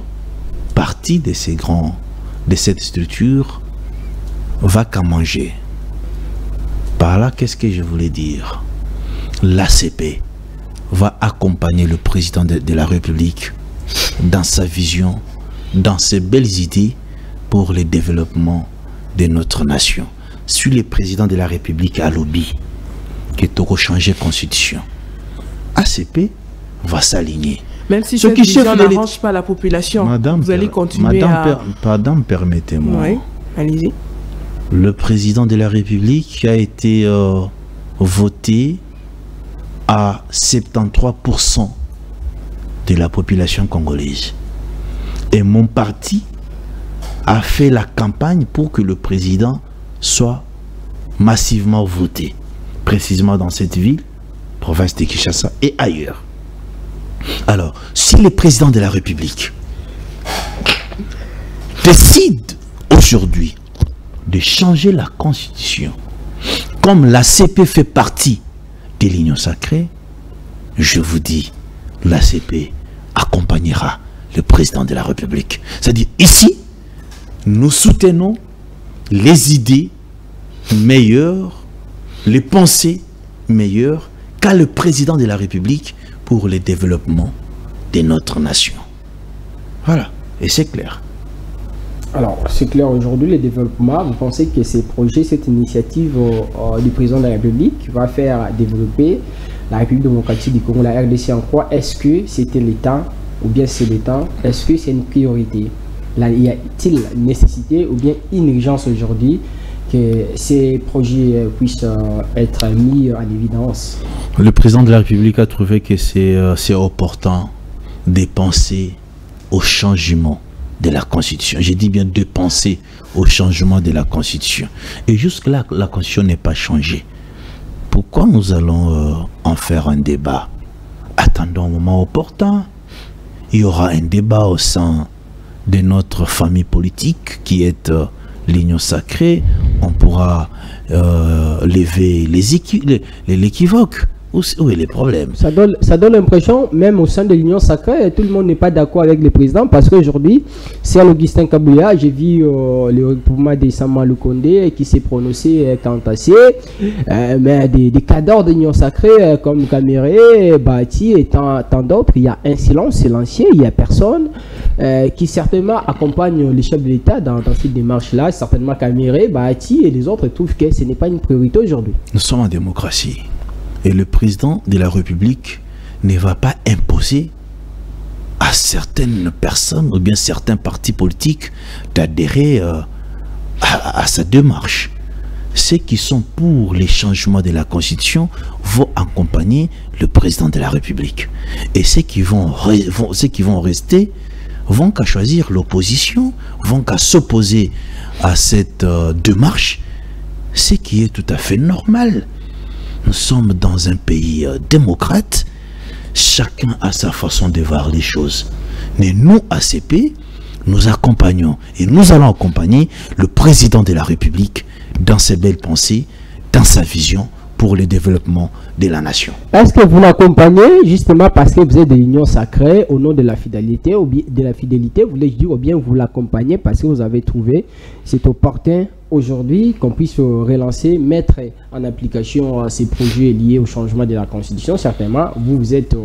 partie de cette structure va qu'à manger. Par là, qu'est-ce que je voulais dire? L'ACP va accompagner le président de la République dans sa vision, dans ses belles idées pour le développement de notre nation. Si le président de la République a lobby que tu vas changer la constitution, ACP va s'aligner. Même si cette vision n'arrange pas la population, Madame, vous allez continuer Madame, permettez-moi. Oui, allez-y. Le président de la République a été voté à 73% de la population congolaise. Et mon parti a fait la campagne pour que le président soit massivement voté, précisément dans cette ville, province de Kinshasa et ailleurs. Alors, si le président de la République décide aujourd'hui de changer la constitution, comme l'ACP fait partie de l'Union sacrée, je vous dis, l'ACP accompagnera le président de la République. C'est-à-dire, ici, nous soutenons les idées meilleures, les pensées meilleures qu'a le président de la République pour le développement de notre nation. Voilà, et c'est clair. Alors, c'est clair aujourd'hui, le développement, vous pensez que ces projets, cette initiative du président de la République va faire développer la République démocratique du Congo, la RDC en quoi? Est-ce que c'était le temps, ou bien c'est le temps? Est-ce que c'est une priorité? Là, y a-t-il une nécessité ou bien une urgence aujourd'hui que ces projets puissent être mis en évidence? Le président de la République a trouvé que c'est opportun de penser au changement de la Constitution. J'ai dit bien de penser au changement de la Constitution. Et jusque-là, la Constitution n'est pas changée. Pourquoi nous allons en faire un débat? Attendons un moment opportun. Il y aura un débat au sein de notre famille politique qui est l'Union sacrée. On pourra lever l'équivoque Où est le problème? Ça donne l'impression, même au sein de l'Union sacrée, tout le monde n'est pas d'accord avec le président parce qu'aujourd'hui, c'est Augustin Kabouya, j'ai vu le regroupement des Samuel Condé qui s'est prononcé quant à mais des cadres de l'Union sacrée comme Caméré, Bahati et tant d'autres, il y a un silence silencieux, il n'y a personne qui certainement accompagne les chefs de l'État dans cette démarche-là. Certainement Caméré, Bahati et les autres trouvent que ce n'est pas une priorité aujourd'hui. Nous sommes en démocratie. Et le président de la République ne va pas imposer à certaines personnes ou bien certains partis politiques d'adhérer à sa démarche. Ceux qui sont pour les changements de la Constitution vont accompagner le président de la République. Et ceux qui vont rester vont qu'à choisir l'opposition, vont qu'à s'opposer à cette démarche, ce qui est tout à fait normal. Nous sommes dans un pays démocrate, chacun a sa façon de voir les choses. Mais nous, ACP, nous accompagnons et nous allons accompagner le président de la République dans ses belles pensées, dans sa vision pour le développement de la nation. Est-ce que vous l'accompagnez justement parce que vous êtes de l'Union sacrée au nom de la fidélité, voulais-je dire, ou bien vous l'accompagnez parce que vous avez trouvé c'est opportun aujourd'hui qu'on puisse relancer, mettre en application ces projets liés au changement de la Constitution? Certainement, vous êtes...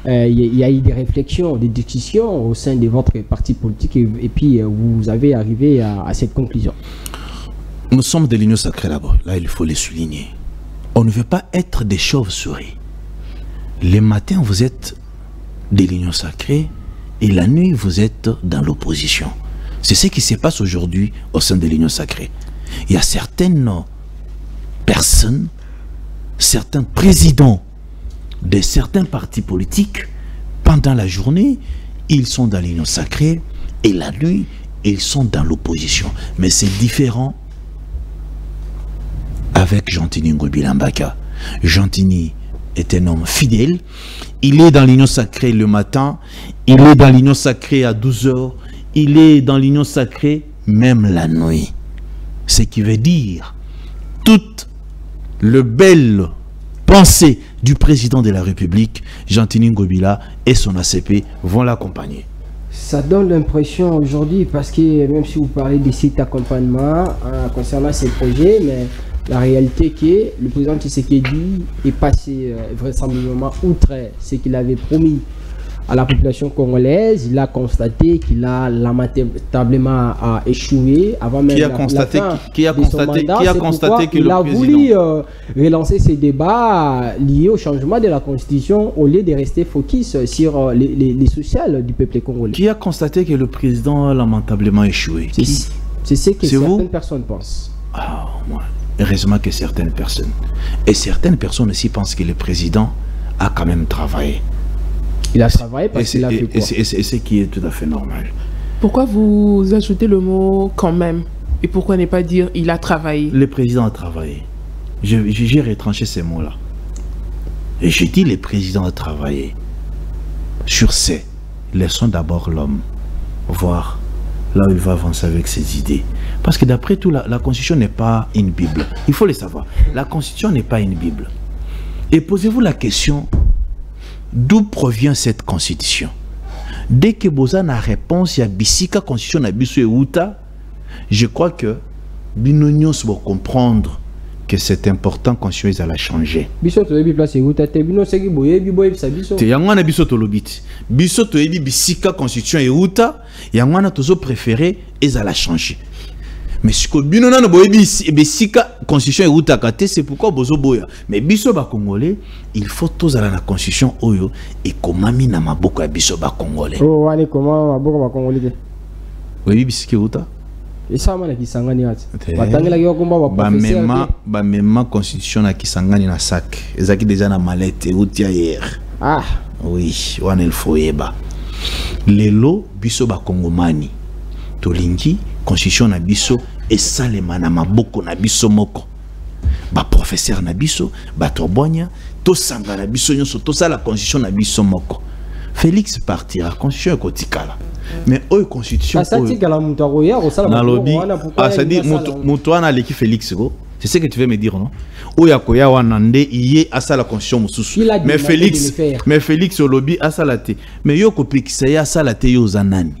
il y a eu des réflexions, des discussions au sein de votre parti politique et puis vous avez arrivé à cette conclusion. Nous sommes de l'Union sacrée d'abord, là il faut le souligner. On ne veut pas être des chauves-souris. Le matin vous êtes de l'Union sacrée et la nuit vous êtes dans l'opposition. C'est ce qui se passe aujourd'hui au sein de l'Union sacrée. Il y a certaines personnes, certains présidents de certains partis politiques, pendant la journée, ils sont dans l'Union sacrée et la nuit, ils sont dans l'opposition. Mais c'est différent avec Jean-Tini Ngobila Mbaka. Jean-Tini est un homme fidèle. Il est dans l'Union sacrée le matin, il est dans l'Union sacrée à 12h, il est dans l'Union sacrée même la nuit. Ce qui veut dire toute le belle pensée du président de la République, Jean-Tini Ngobila, et son ACP vont l'accompagner. Ça donne l'impression aujourd'hui, parce que même si vous parlez de cet accompagnement concernant ces projets, mais la réalité est que le président Tshisekedi est passé vraisemblablement outre ce qu'il avait promis à la population congolaise. Il a constaté qu'il a lamentablement échoué avant même la fin de son mandat. Qui a constaté que il a voulu relancer ces débats liés au changement de la Constitution au lieu de rester focus sur les sociales du peuple congolais. Qui a constaté que le président a lamentablement échoué? C'est ce que certaines personnes pensent. Ah, moi, heureusement que certaines personnes. Et certaines personnes aussi pensent que le président a quand même travaillé. Il a travaillé parce qu'il a fait quoi? Et c'est ce qui est tout à fait normal. Pourquoi vous ajoutez le mot quand même? Et pourquoi ne pas dire il a travaillé? Le président a travaillé. J'ai retranché ces mots-là. Et j'ai dit le président a travaillé. Sur ces, laissons d'abord l'homme voir là où il va avancer avec ses idées. Parce que d'après tout, la Constitution n'est pas une Bible. Il faut le savoir. La Constitution n'est pas une Bible. Et posez-vous la question... D'où provient cette constitution? Dès que Bozan a réponse, il y a Bissika constitution na biso euta. Je crois que Binonios va comprendre que c'est important constitution à la changer. Biso to ebi place euta te bino seki boye bi boye sa biso. Te yangwana biso to lobiti. Biso to ebi Bissika constitution euta, yangwana tozo préféré à la changer. Mais si ko bino na boye Bissika constitution euta kate, c'est pourquoi bozo boya. Mais biso ba congolais, il faut tous aller à la constitution oyo et komami na maboko ya biso ba congolais. Oh wani comment maboko ba congolais. Oui Bissika euta. Et ça mana kisangani ati. Batangela ki komba ba professeur. Ba mema constitution na kisangani na sac. Ezaki déjà na mallette eutia hier. Ah, oui, wana il faut yeba. Lelo biso ba kongomani. Tolingi constitution na biso et salema na maboko na biso moko. Ba professeur na biso, ba tobonya, to sanga na biso nyonso, to sala constitution na biso moko. Félix partira, constitution ekotikala. Mais oyo constitution oyo. Asati kala mutu akoya ko sala na lobby. Ah ça dit mutu wana leki Félix go. C'est ce que tu veux me dire, non? Oyakoya Wanande, il est à ça la constitution. Mais Félix au lobby à ça la té. Mais Yoko Pixaya à ça la té Yozanani.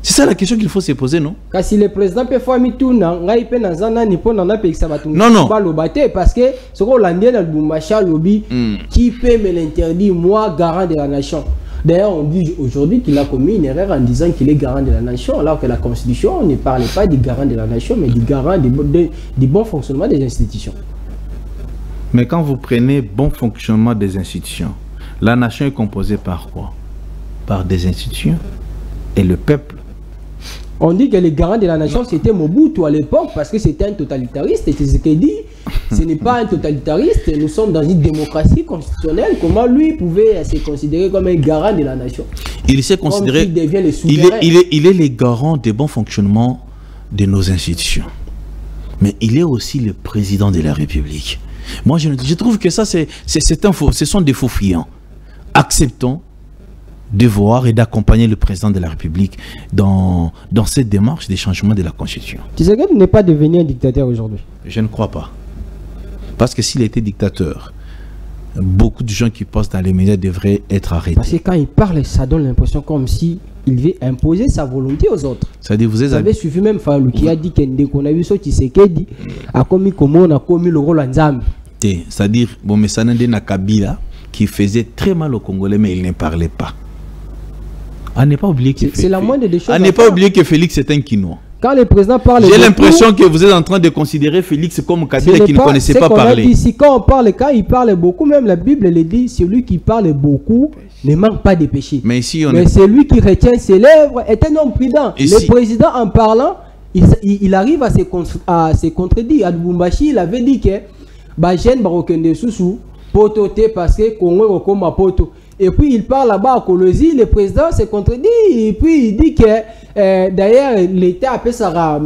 C'est ça la question qu'il faut se poser, non? Car si le président peut faire mituna, ngai pe na zanani po na pekisa batunga. Non. Pas le battre parce que ce qu'on l'a dit dans le Boumacha lobby, qui peut me l'interdire, moi, garant de la nation. D'ailleurs, on dit aujourd'hui qu'il a commis une erreur en disant qu'il est garant de la nation, alors que la Constitution ne parlait pas du garant de la nation, mais du garant du bon fonctionnement des institutions. Mais quand vous prenez bon fonctionnement des institutions, la nation est composée par quoi? Par des institutions et le peuple. On dit que le garant de la nation, c'était Mobutu à l'époque, parce que c'était un totalitariste, et c'est ce qu'il dit. Ce n'est pas un totalitariste, nous sommes dans une démocratie constitutionnelle. Comment lui pouvait se considérer comme un garant de la nation? Il s'est considéré... Il est le garant du bon fonctionnement de nos institutions. Mais il est aussi le président de la République. Moi, je trouve que ça, ce sont des faux fuyants. Acceptons de voir et d'accompagner le président de la République dans cette démarche des changements de la Constitution. Tshisekedi n'est pas devenu un dictateur aujourd'hui? Je ne crois pas. Parce que s'il était dictateur, beaucoup de gens qui passent dans les médias devraient être arrêtés. Parce que quand il parle, ça donne l'impression comme si il veut imposer sa volonté aux autres. C'est-à-dire vous avez suivi même Fallou qui a dit qu'on a vu ce Tshisekedi a commis comme on a commis le rôle en Zambie. C'est-à-dire, bon, mais ça n'a pas Kabila qui faisait très mal aux Congolais, mais il ne parlait pas. On n'est pas oublié que c'est la moindre des choses. On n'est pas oublié que Félix est un Quinois. Quand le président parle, j'ai l'impression que vous êtes en train de considérer Félix comme Kabila qui ne connaissait pas parler. Ici, quand il parle beaucoup, même la Bible le dit, celui qui parle beaucoup ne manque pas de péché. Mais ici, celui qui retient ses lèvres est un homme prudent. Le président, en parlant, il arrive à se contredire. À Lubumbashi, il avait dit que Bajen Barokende Soussou, pototé parce que Congo est comme poto. Et puis il parle là-bas à Kolosi, le président se contredit, et puis il dit que d'ailleurs l'État appelle ça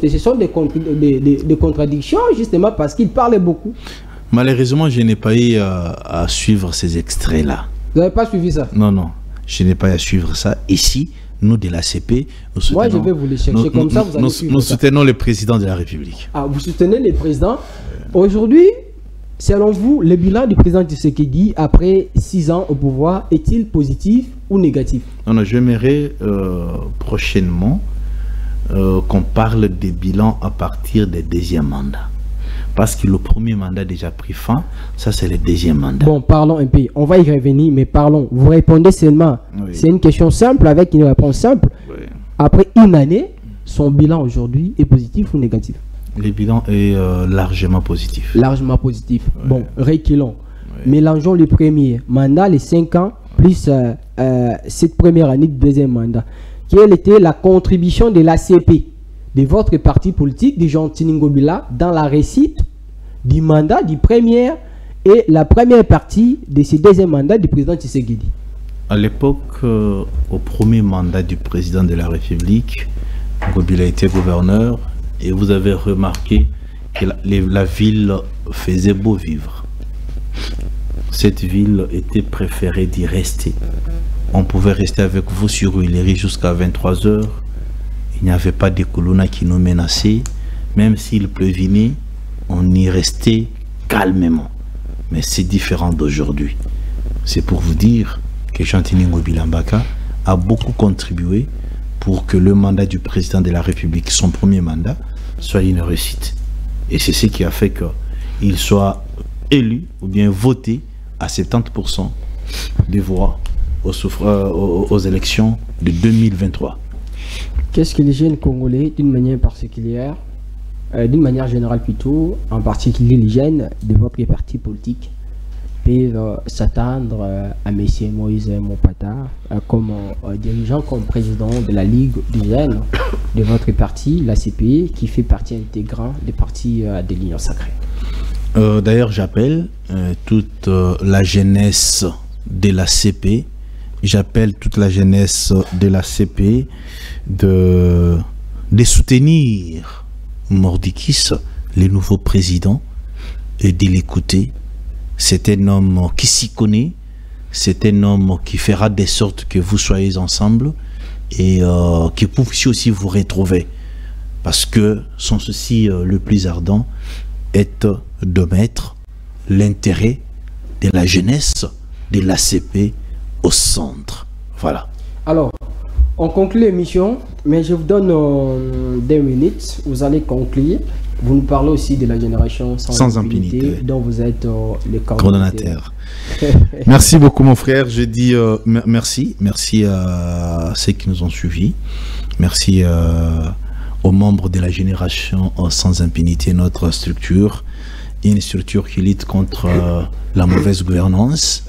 ce sont des contradictions justement parce qu'il parle beaucoup. Malheureusement, je n'ai pas eu à suivre ces extraits-là. Vous n'avez pas suivi ça? Non, je n'ai pas eu à suivre ça. Ici, nous de l'ACP, nous soutenons... Moi, je vais vous les chercher, comme ça vous allez suivre nous soutenons le président de la République. Ah, vous soutenez le président. Aujourd'hui, selon vous, le bilan du président Tshisekedi après 6 ans au pouvoir est-il positif ou négatif? Non, j'aimerais prochainement qu'on parle des bilans à partir des deuxièmes mandats. Parce que le premier mandat a déjà pris fin, ça c'est le deuxième mandat. Bon, parlons un peu, on va y revenir, mais parlons. Vous répondez seulement. Oui. C'est une question simple avec une réponse simple. Oui. Après une année, son bilan aujourd'hui est positif ou négatif? Le bilan est largement positif. Largement positif. Oui. Bon, reculons. Oui. Mélangeons le premier mandat, les 5 ans, plus cette première année de deuxième mandat. Quelle était la contribution de l'ACP, de votre parti politique, de Jean Tiningobila, dans la réussite du mandat du premier et la première partie de ce deuxième mandat du président Tshisekedi? À l'époque, au premier mandat du président de la République, Ngobila était gouverneur et vous avez remarqué que la ville faisait beau vivre. Cette ville était préférée d'y rester. On pouvait rester avec vous sur Huileri jusqu'à 23 h. Il n'y avait pas de colonna qui nous menaçait. Même s'il pleuvinait, on y restait calmement. Mais c'est différent d'aujourd'hui. C'est pour vous dire que Chantini Ngobila Mbaka a beaucoup contribué pour que le mandat du président de la République, son premier mandat, soit une réussite. Et c'est ce qui a fait qu'il soit élu ou bien voté à 70% des voix aux élections de 2023. Qu'est-ce que les jeunes Congolais, d'une manière particulière, d'une manière générale plutôt, en particulier les jeunes de votre parti politique, peuvent s'attendre à M. Moïse Mopata comme dirigeant, comme président de la Ligue des jeunes de votre parti, l'ACP, qui fait partie intégrante des partis de l'Union sacrée? D'ailleurs, j'appelle toute la jeunesse de l'ACP, j'appelle toute la jeunesse de l'ACP de soutenir Mordikis, le nouveau président, et de l'écouter. C'est un homme qui s'y connaît, c'est un homme qui fera de sorte que vous soyez ensemble et que vous puissiez aussi vous retrouver. parce que son souci le plus ardent est de mettre l'intérêt de la jeunesse de l'ACP au centre. Voilà. Alors, on conclut l'émission, mais je vous donne 2 minutes. Vous allez conclure. Vous nous parlez aussi de la génération sans impunité, dont vous êtes le coordonnateur. Merci beaucoup mon frère. Je dis merci à ceux qui nous ont suivis. Merci aux membres de la génération sans impunité, notre structure. Une structure qui lutte contre la mauvaise gouvernance,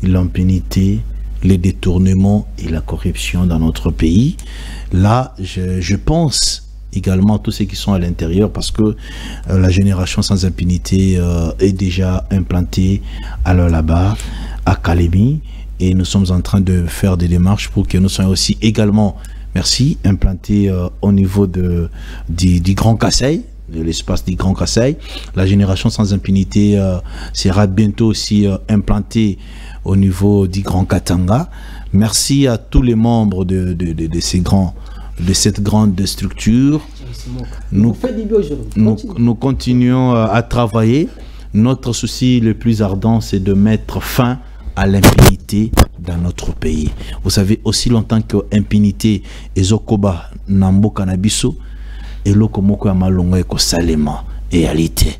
l'impunité, les détournements et la corruption dans notre pays. Là, je pense également à tous ceux qui sont à l'intérieur, parce que la génération sans impunité est déjà implantée là-bas à Kalemi, et nous sommes en train de faire des démarches pour que nous soyons aussi également, merci, implantés au niveau du Grand Kassai, de l'espace du Grand Kassai. La génération sans impunité sera bientôt aussi implantée au niveau du Grand Katanga. Merci à tous les membres de cette grande structure. Nous continuons à travailler. Notre souci le plus ardent, c'est de mettre fin à l'impunité dans notre pays. Vous savez, aussi longtemps que l'impunité est au Koba, Nambo Kanabiso, et l'Okomoko Amalongo et Salema, réalité.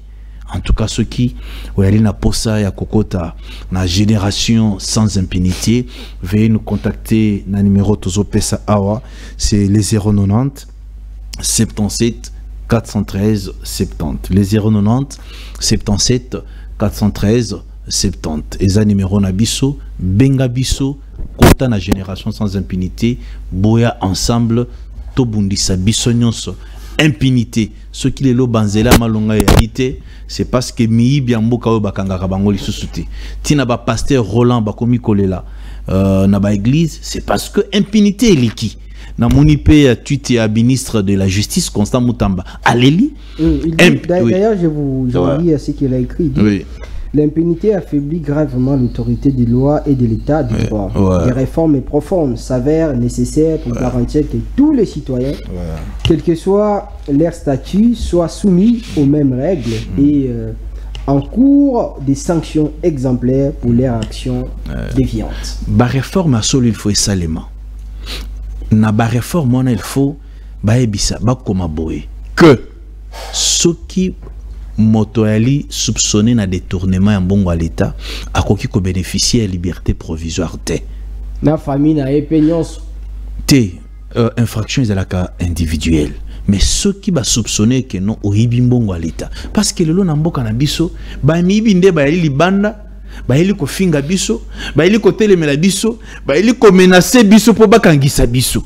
En tout cas, ceux qui ont na posa ya kokota na génération sans impunité, veuillez nous contacter na numéro Tozo Pesa Awa, c'est les 090 77 413 70. Les 090 77 413 70. Et ça numéro na biso, benga biso, kota na génération sans impunité, boya ensemble, tobundisa biso nyonso. Impunité, ce qui est l'obanzela malonga réalité, c'est parce que mi biamboka bakanga kabangoli susute. Tina ba pasteur Roland bakomi kolela na ba église, c'est parce que impunité est liki. Na monipe tweet à ministre de la justice Constant Mutamba. Allez-li. D'ailleurs, je vous lis ce qu'il a écrit. Oui. L'impunité affaiblit gravement l'autorité des lois et de l'état du droit. Des réformes profondes s'avèrent nécessaires pour garantir que tous les citoyens, quel que soit leur statut, soient soumis aux mêmes règles et encourent des sanctions exemplaires pour leurs actions déviantes. La réforme à sol, il faut salement. Na ba réforme, il faut que ceux qui motoali soupçonné na détournement en bongo à l'état a koki ko bénéficier de liberté provisoire na famille na épeignance infraction la cas individuelle, mais ceux qui ba soupçonner que non au bongo à l'état, parce que le lo na mboka na biso ba mibinde ba li banda ba ili ko finga biso ba ili ko telemela biso ba ili ko menacer biso po bakangisa biso.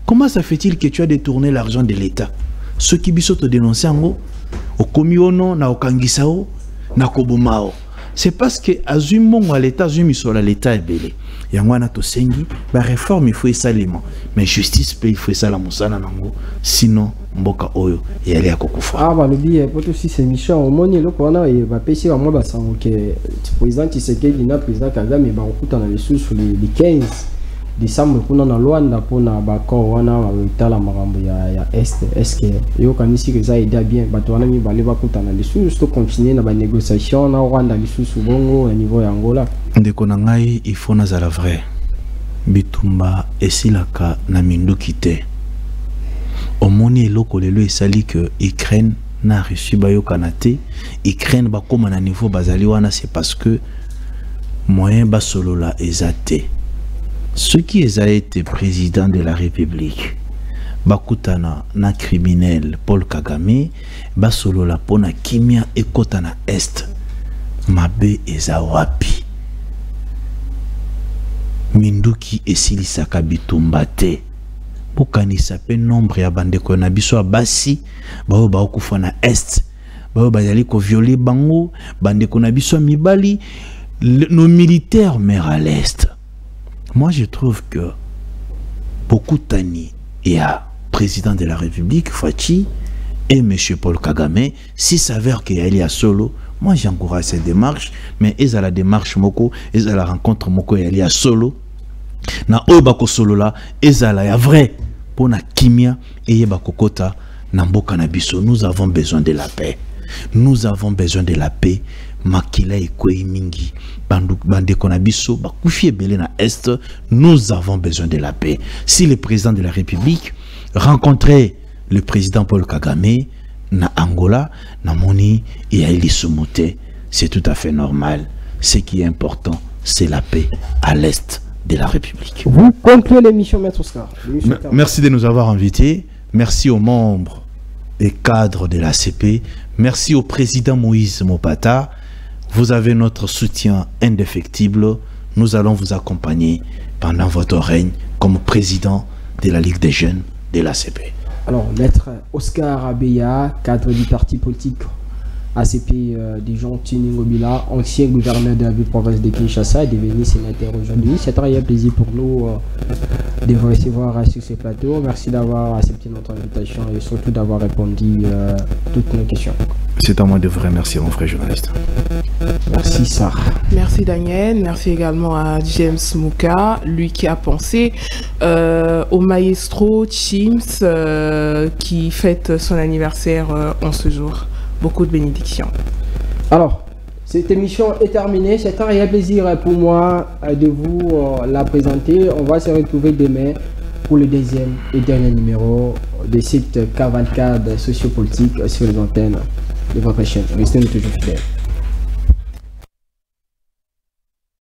Comment ça fait-il que tu as détourné l'argent de l'état? Ceux qui biso te dénoncer en gros okomiono na okangisao na kobomao, c'est parce que azumongo à l'état azumisola l'état est belé yangwana to sengi ba réforme il faut salement, mais justice peut il faut ça la musana nango, sinon mboka oyo et aller à kokufa. Ah bah le bien pour aussi ces missions au moni le kona et va pêcher à moi ba sango que président Tshisekedi na président Kagame ba okuta na les sous les 15 décembre kuna na Luanda pona bako wana witala marambo ya est yo kanisi que ça aide bien bato wana mi bale bakuta na lisu to continuer na ba négociation na Rwanda lisu bongo au niveau ya Angola. Ndeko na ngai il faut na la vrai bitumba esilaka na minduki te omoni eloko lelo esali que Ukraine na reçu bayo kanate Ukraine bakoma na niveau bazali wana, c'est parce que moyen basolola ezate. Ceux qui ont été président de la République, bakutana na criminel Paul Kagame, basolo la pona kimia et kotana est, mabe ezawapi. Minduki esili sakabitumbate. Bukani sape nombre ya bandeko na biso basi, bao baokufa na est, bao bazali ko violer bango, bandeko na biso mibali, nos militaires meurent à l'est. Moi, je trouve que beaucoup Tani et à président de la République, Fachi, et M. Paul Kagame, s'il s'avère qu'il y a solo, moi j'encourage cette démarche, mais ils à la démarche moko, ils à la rencontre moko et il y a solo. Na obako solo là, ils à la vrai pour na kimia et yeba kokota Nambo Kanabiso, nous avons besoin de la paix. Nous avons besoin de la paix. Makila et Mingi, Bande Konabiso, Bakoufi Belé na Est, nous avons besoin de la paix. Si le président de la République rencontrait le président Paul Kagame na Angola, na Moni et à Elissomote, c'est tout à fait normal. Ce qui est important, c'est la paix à l'Est de la République. Vous concluez l'émission, Maître Oscar. Merci de nous avoir invités. Merci aux membres et cadres de la CP. Merci au président Moïse Mopata. Vous avez notre soutien indéfectible. Nous allons vous accompagner pendant votre règne comme président de la Ligue des jeunes de la CP. Alors, Maître Oscar Abeya, cadre du parti politique ACP des gens Tiningobila, ancien gouverneur de la province de Kinshasa, est devenu sénateur aujourd'hui. C'est un réel plaisir pour nous de vous recevoir sur ce plateau. Merci d'avoir accepté notre invitation et surtout d'avoir répondu à toutes nos questions. C'est à moi de vous remercier, mon frère journaliste. Merci, Sarah. Merci, Daniel. Merci également à James Mouka, lui qui a pensé au maestro Chims qui fête son anniversaire en ce jour. Beaucoup de bénédictions. Alors, cette émission est terminée. C'est un réel plaisir pour moi de vous la présenter. On va se retrouver demain pour le deuxième et dernier numéro de cette cavalcade sociopolitique sur les antennes de votre chaîne. Restez toujours fidèles.